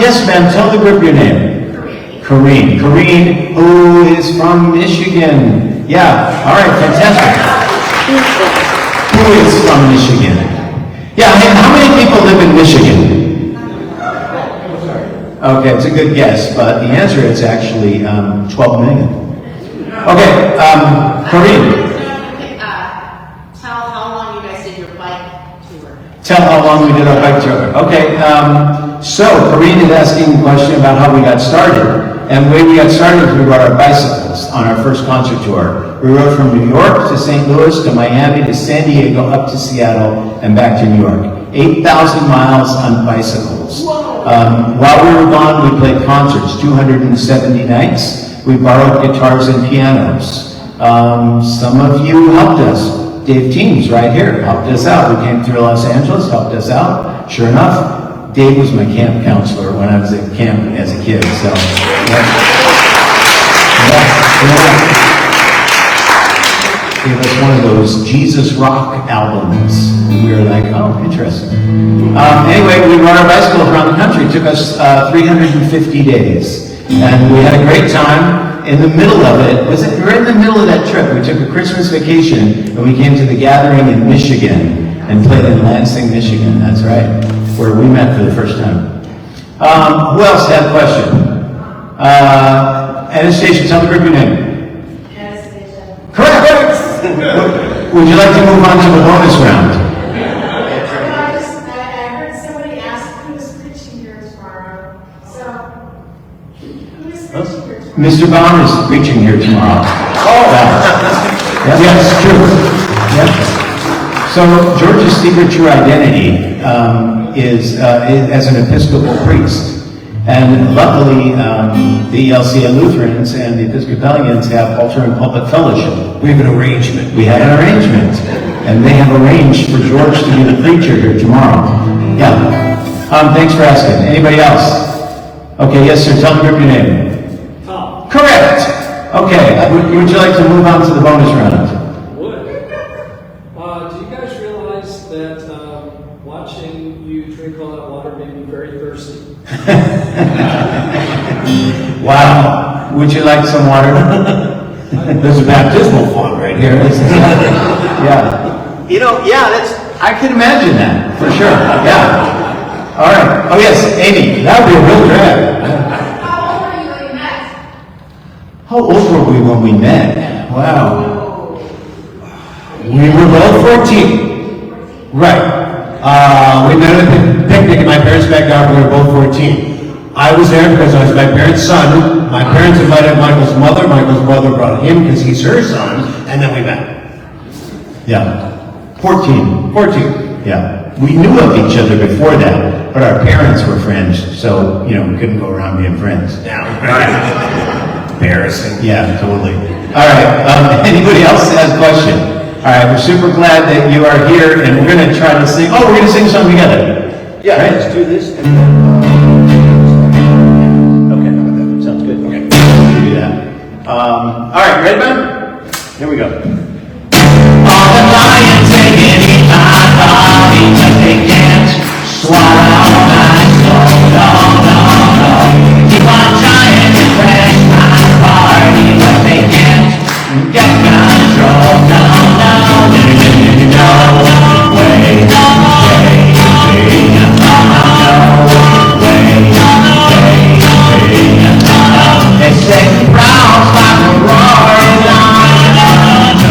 Yes, ma'am, tell the group your name. Corrine. Corine, who is from Michigan. Yeah, all right, fantastic. Who is from Michigan? Yeah, how many people live in Michigan? Okay, it's a good guess, but the answer is actually 12 million. Okay, Corine. Tell how long you guys did your bike tour. Tell how long we did our bike tour. Okay, so Corine is asking a question about how we got started. And the way we got started was we rode our bicycles on our first concert tour. We rode from New York to St. Louis to Miami to San Diego up to Seattle and back to New York. 8,000 miles on bicycles. While we were gone, we played concerts, 270 nights. We borrowed guitars and pianos. Some of you helped us. Dave Teams, right here, helped us out. We came through Los Angeles, helped us out. Sure enough, Dave was my camp counselor when I was at camp as a kid, so. Gave us one of those Jesus rock albums. We were like, oh, interesting. Anyway, we rode our bicycles around the country. It took us 350 days. And we had a great time. In the middle of it, we were in the middle of that trip. We took a Christmas vacation and we came to the gathering in Michigan and played in Lansing, Michigan. That's right, where we met for the first time. Who else had a question? Anastasia, tell the group your name. Anastasia. Correct! Would you like to move on to the bonus round? I heard somebody ask who's preaching here tomorrow. So, who is preaching here tomorrow? Mr. Baum is preaching here tomorrow. Oh! Yes, true. Yep. So George's secret true identity is as an Episcopal priest. And luckily, the ELCA Lutherans and the Episcopalians have altar and public fellowship. We have an arrangement. We had an arrangement. And they have arranged for George to be the preacher here tomorrow. Yeah. Thanks for asking. Anybody else? Okay, yes, sir. Tell the group your name. Tom. Correct. Okay. Would you like to move on to the bonus round? Would. Do you guys realize that watching you drink all that water made me very thirsty? Wow. Would you like some water? There's a baptismal font right here. Yeah. You know, yeah, that's, I can imagine that, for sure. Yeah. All right. Oh, yes, Amy. That would be a real drag. How old were you when you met? How old were we when we met? Wow. We were both 14. Right. We met at a picnic in my parents' backyard. We were both 14. I was there because I was my parents' son. My parents invited Michael's mother. Michael's brother brought him because he's her son. And then we met. Yeah. 14. Yeah. We knew of each other before that, but our parents were friends, so, you know, we couldn't go around being friends. yeah, right. Embarrassing. Yeah, totally. All right, anybody else has a question? All right, we're super glad that you are here, and we're going to try to sing, we're going to sing something together. Yeah, Right? let's do this. Okay, sounds good. Okay. Do that. All right, ready, man? Here we go. All the lions they can eat my body, but they can't swallow my soul. No, no, no. Keep on trying to crash my party, but they can't get control. No, no, no, no way, no way, they say the crowd's like a roaring lion.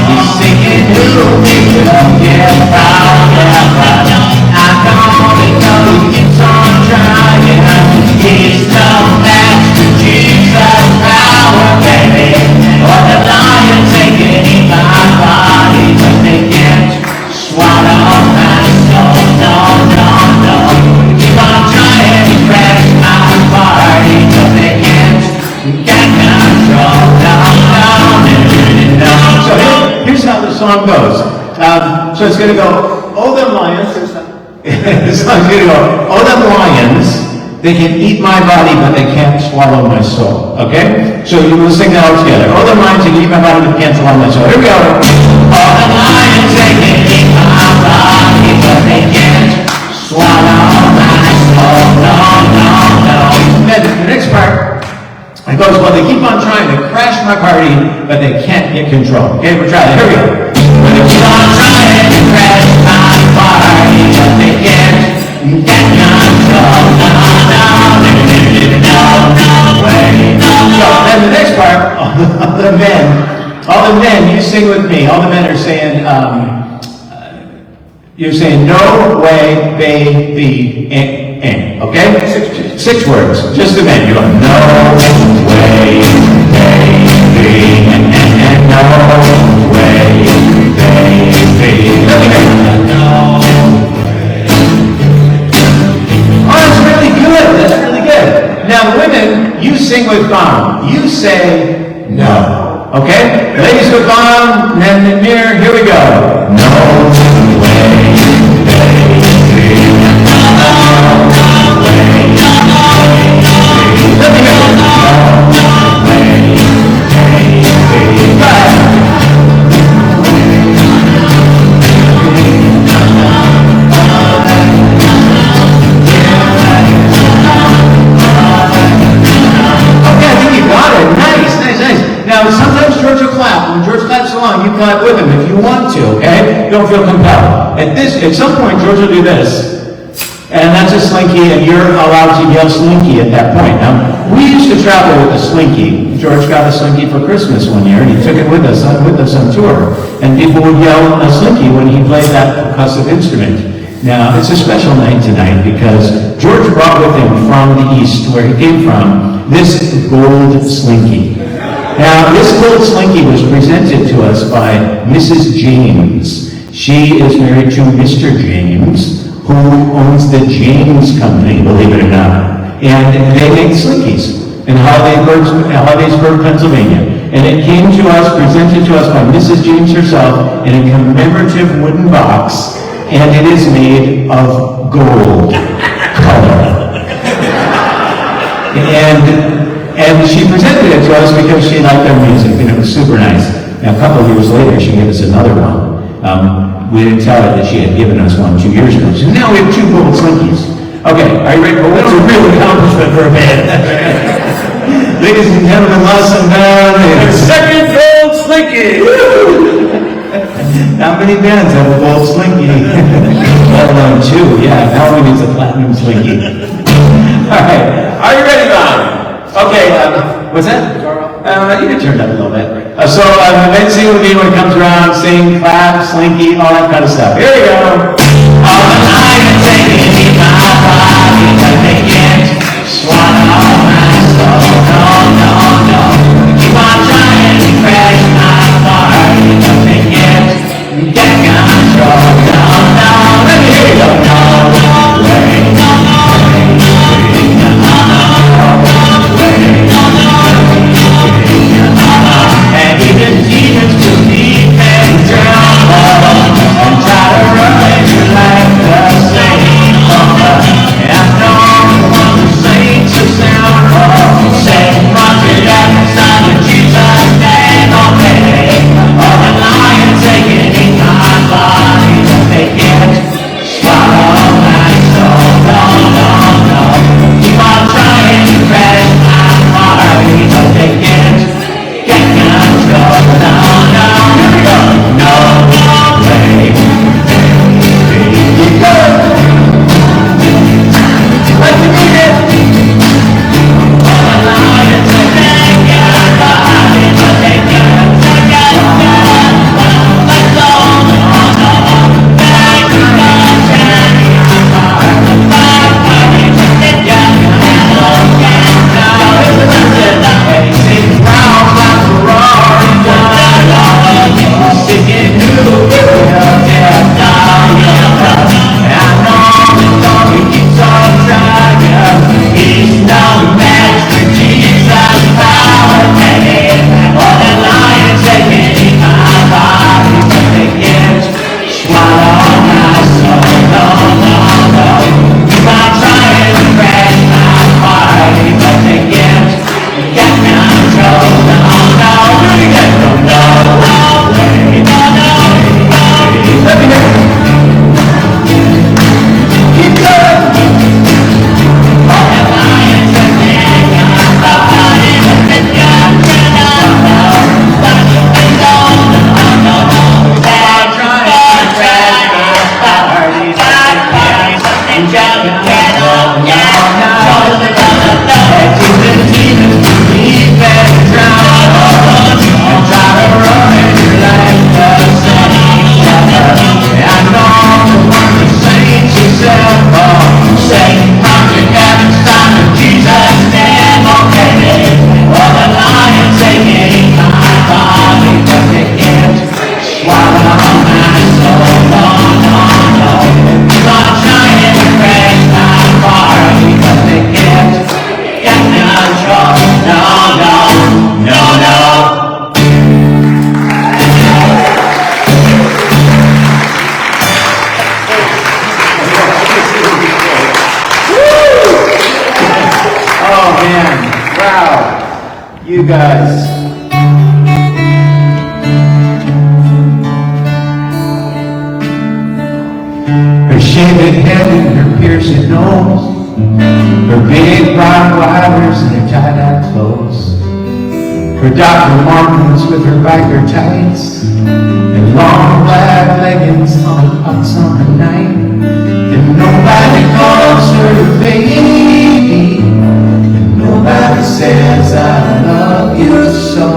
He's singing who we will get proud. I don't know he keeps on trying. He's no match to Jesus' power, baby. Or the lions they can eat my body, but they can't swallow my soul. No, no, no. Keep on trying to crash my party, but they can't get control. No, no, no, no. So here's how the song goes. So it's going to go, oh, them lions. The song's going to go, oh, them lions. They can eat my body, but they can't swallow my soul. Okay? So you will sing that all together. All the lions can eat my body, but can't swallow my soul. Here we go. All the lions, they can eat my body, but they can't swallow my soul. No, no, no. Then the next part, it goes, well, they keep on trying to crash my party, but they can't get control. Okay, we're trying. Here we go. Well, they keep on trying to crash my party, but they can't get control. No, no, no, no way. So then the next part, all the men, you sing with me. All the men are saying, you're saying, no way, baby, okay? Six words, just the men. You go, no way, baby, no way, baby, no way. Oh, that's really good, that's really good. Now the women, you sing with Bob. You say, no. Okay? Ladies with Bob, and the mirror, here we go. No way, baby, no way. Let me go. No way, baby. Go ahead. Now, sometimes George will clap. When George claps along, you clap with him if you want to, okay? Don't feel compelled. At some point, George will do this, and that's a slinky, and you're allowed to yell slinky at that point. Now, we used to travel with a slinky. George got a slinky for Christmas one year, and he took it with us on tour. And people would yell a slinky when he played that percussive instrument. Now, it's a special night tonight because George brought with him from the East, where he came from, this gold slinky. Now, this gold slinky was presented to us by Mrs. James. She is married to Mr. James, who owns the James Company, believe it or not. And they make slinkies in Hollidaysburg, Pennsylvania. And it came to us, presented to us by Mrs. James herself in a commemorative wooden box, and it is made of gold color. And she presented it to us because she liked our music, and it was super nice. Now, a couple of years later, she gave us another one. We didn't tell her that she had given us one 2 years ago. So now we have 2 gold slinkies. Okay, are you ready? Well, that's a real accomplishment for a band. Ladies and gentlemen, lost and found, the second gold slinky! How many bands have a gold slinky? Well, 2, yeah. Now we need a platinum slinky. All right, are you ready, Bob? Okay, what's that? You can turn it up a little bit. So the men sing with me when it comes around, sing, clap, slinky, all that kind of stuff. Here we go. All the lions taking in my body, but they can't swallow my soul. No, no, no. Keep on trying to crash my party, but they can't get control. No, no. Let me hear you go. No way. And even demons will leave and drown and try to run jump together, yeah. Join the love, to the demons believe and drown. And try to run your life beside each other. I know the one that saints yourself, say, I'm the heaven's son of Jesus, name, okay, baby. All the lions taking my body, but they can't swallow my soul, no, no, no. Sunshine in the rain, not far, because they can't get control, no, no, no, no. Oh man, wow, you guys. Her shaved head and her pierced nose, her big Rottweilers and her tie-dye clothes, her Dr. Martens with her biker tights, and long black leggings on a hot summer night. And nobody calls her baby, and nobody says I love you so.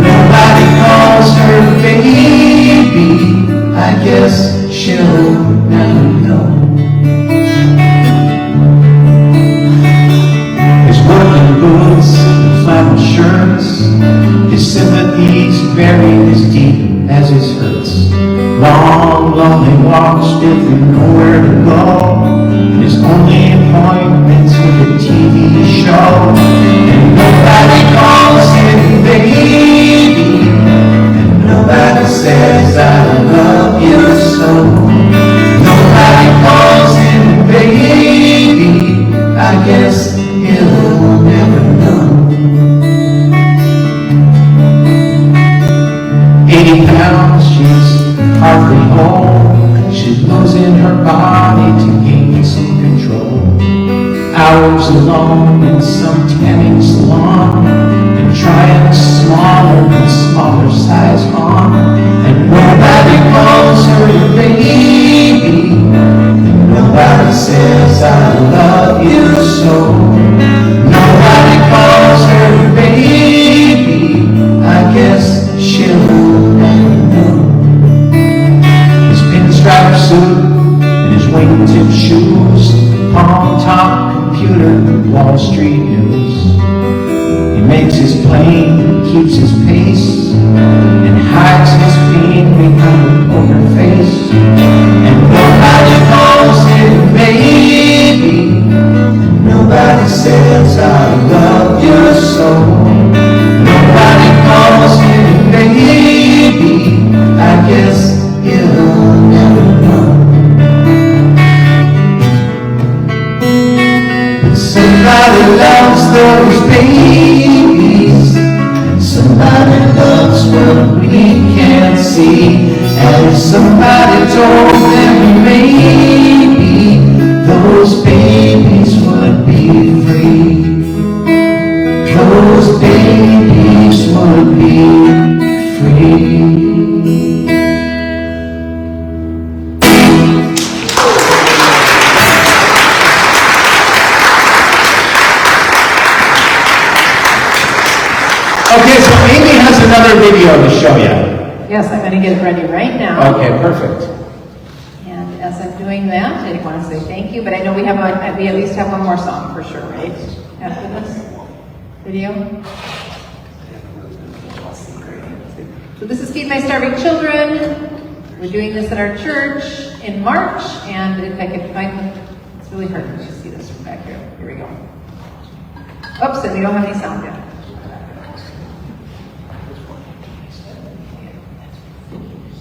Nobody calls her baby, I guess she'll never know. His working boots and flannel shirts, his sympathies buried as deep as his hurts. Long, lonely walks with nowhere to go. His only appointments with a TV show. And nobody calls him baby, and nobody says I love you so. Nobody calls him baby, I guess he'll never know. 80 pounds, she's hardly whole. She's losing her body to gain some control. Hours alone in some tanning salon, and trying smaller and smaller size on. And nobody calls her baby, and nobody says I love you so. Nobody calls her baby, I guess she'll never know. His pinstripe suit and his wingtip shoes, palm-top computer, Wall Street News. He makes his plane, keeps his pace, and hides his pain behind a poker face. And nobody calls him baby, and nobody says I love you so. Nobody calls him baby, I guess he'll never know. But somebody loves those babies, and somebody loves what we can't see. And if somebody told them maybe those babies would be free, those babies would be free. Okay, so Amy has another video to show you. Yes, I'm gonna get it ready right now. Okay, perfect. And as I'm doing that, I want to say thank you, but I know we at least have one more song for sure, right? After this video. So this is Feed My Starving Children. We're doing this at our church in March, and if I could find the, it's really hard to see this from back here. Here we go. Oops, and we don't have any sound yet.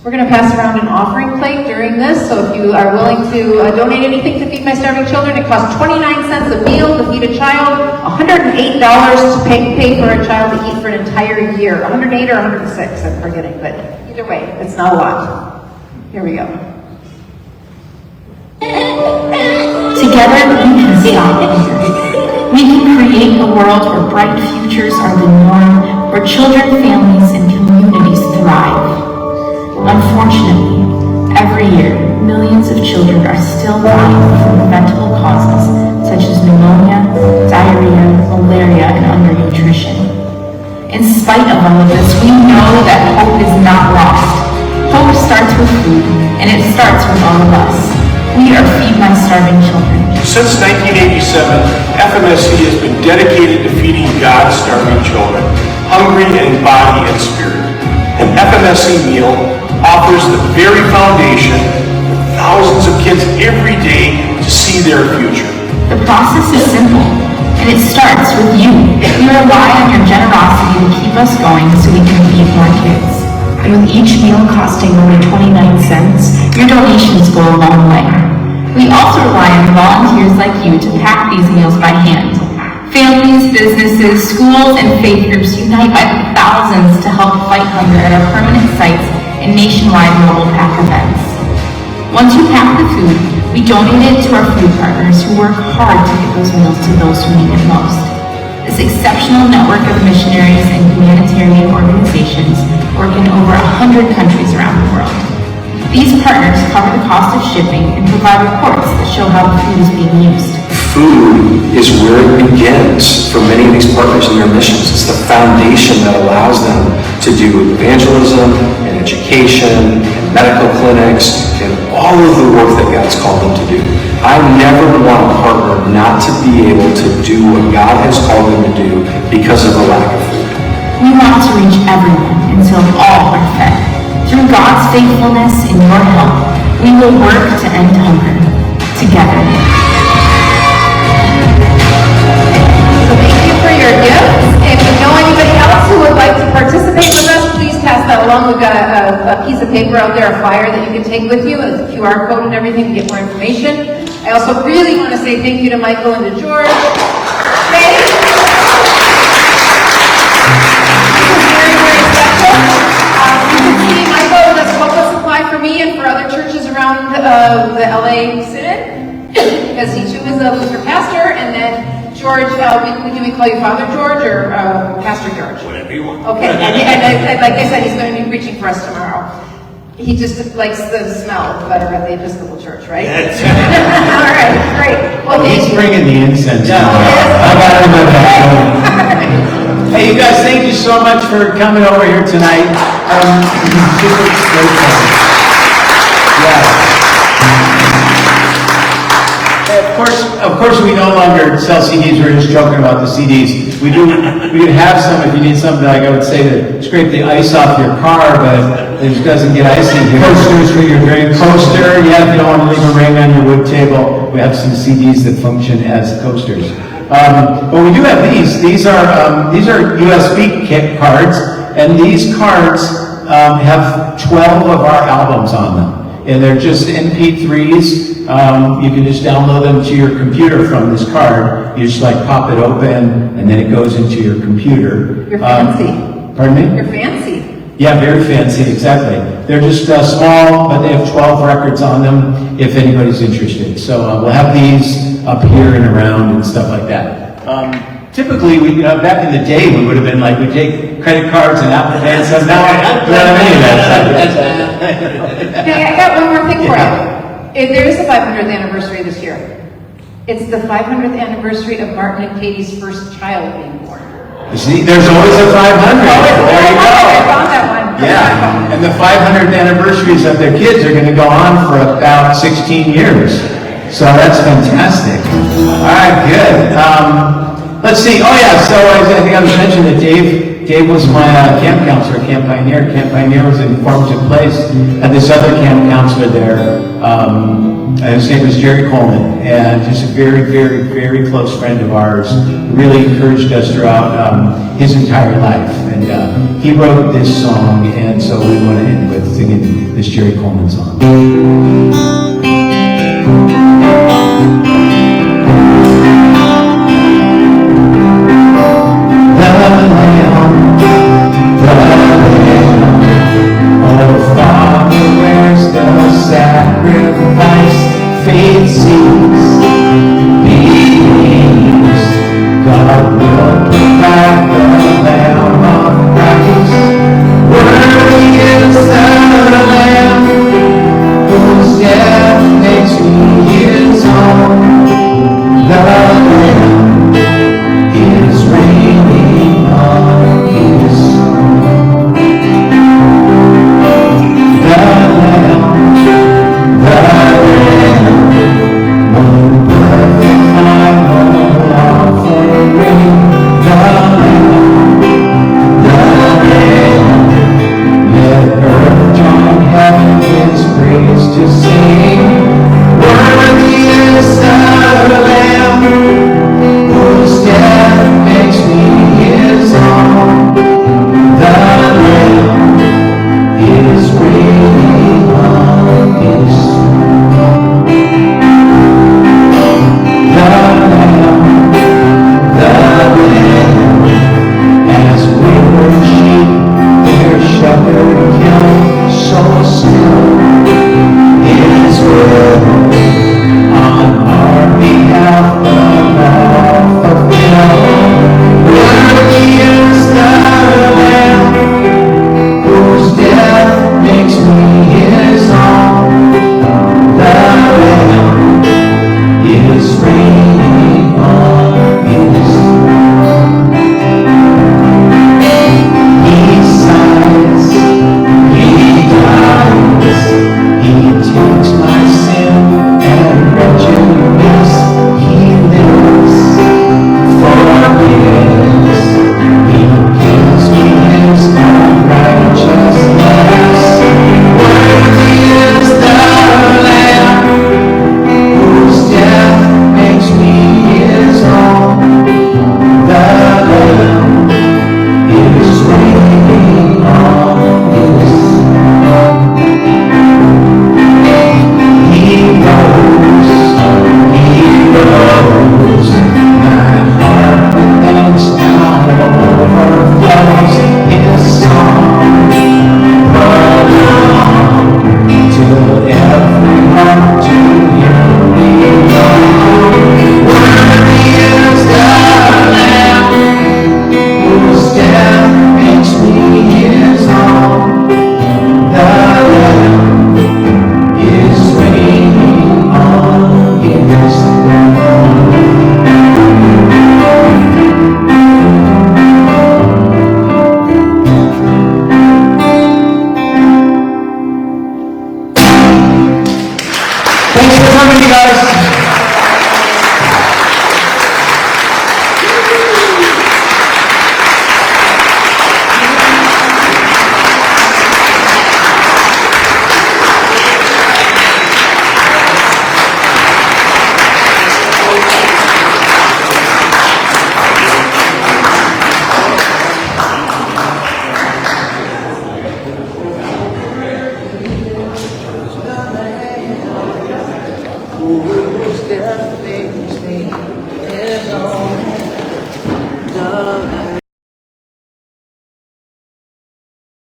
We're going to pass around an offering plate during this, so if you are willing to donate anything to Feed My Starving Children, it costs 29 cents a meal to feed a child, $108 to pay for a child to eat for an entire year. 108 or 106, I'm forgetting, but either way, it's not a lot. Here we go. Together we can stop hunger. We can create a world where bright futures are the norm, where children, families, and communities thrive. Unfortunately, every year, millions of children are still dying from preventable causes such as pneumonia, diarrhea, malaria, and undernutrition. In spite of all of this, we know that hope is not lost. Hope starts with food, and it starts with all of us. We are Feed My Starving Children. Since 1987, FMSC has been dedicated to feeding God's starving children, hungry in body and spirit. An FMSC meal offers the very foundation for thousands of kids every day to see their future. The process is simple, and it starts with you. We rely on your generosity to keep us going so we can feed more kids. And with each meal costing only 29 cents, your donations go a long way. We also rely on volunteers like you to pack these meals by hand. Families, businesses, schools, and faith groups unite by the thousands to help fight hunger at our permanent sites and nationwide mobile pack events. Once you pack the food, we donate it to our food partners who work hard to get those meals to those who need it most. This exceptional network of missionaries and humanitarian organizations work in over 100 countries around the world. These partners cover the cost of shipping and provide reports that show how the food is being used. Food is where it begins for many of these partners in their missions. It's the foundation that allows them to do evangelism and education and medical clinics and all of the work that God's called them to do. I never want a partner not to be able to do what God has called them to do because of a lack of food. We want to reach everyone until all are fed. Through God's faithfulness and your help, we will work to end hunger together. So thank you for your gifts. If you know anybody else who would like to participate with us, please pass that along. We've got a piece of paper out there, a flyer that you can take with you, and a QR code and everything to get more information. I also really want to say thank you to Michael and to George. This is very, very special. You can see Michael does public supply for me and for other churches around the LA Synod, because he too is a Lutheran pastor, and then George, do we call you Father George or Pastor George? Whatever you want. Okay, and like I said, he's going to be preaching for us tomorrow. He just likes the smell better at the Episcopal Church, right? That's All right, great. Well, He's thank you. bringing the incense. Oh, yes. I got to know that. Hey, you guys, thank you so much for coming over here tonight. Super grateful. Yeah. Of course, we no longer sell CDs. We're just joking about the CDs. We do have some if you need something, like I would say, to scrape the ice off your car, but it doesn't get icy here. Coasters for your drink. Coaster, yeah, if you don't want to leave a ring on your wood table, we have some CDs that function as coasters. But we do have these. These are USB cards, and these cards have 12 of our albums on them. And they're just MP3s. You can just download them to your computer from this card. You just like pop it open, and then it goes into your computer. You're fancy. Pardon me? You're fancy. Yeah, very fancy, exactly. They're just small, but they have 12 records on them if anybody's interested. So we'll have these up here and around and stuff like that. Typically, back in the day, we would have been like, we take credit cards and Apple Pay and stuff. Now, we don't have any of that stuff. Okay, I got one more thing for you. There is the 500th anniversary this year. It's the 500th anniversary of Martin and Katie's first child being born. See, there's always a 500. There you go. I found that one. Yeah, and the 500th anniversaries of their kids are going to go on for about 16 years. So that's fantastic. All right, good. Let's see. Oh yeah, so I think I was mentioning that Dave was my camp counselor, Camp Pioneer. Camp Pioneer was an informative place. And this other camp counselor there, his name was Jerry Coleman, and he's a very, very, very close friend of ours. Really encouraged us throughout his entire life. And he wrote this song, and so we want to end with singing this Jerry Coleman song. Sacrifice, faith sees, believes, God will provide the Lamb of Christ. Worthy is the Lamb whose death everybody, guys.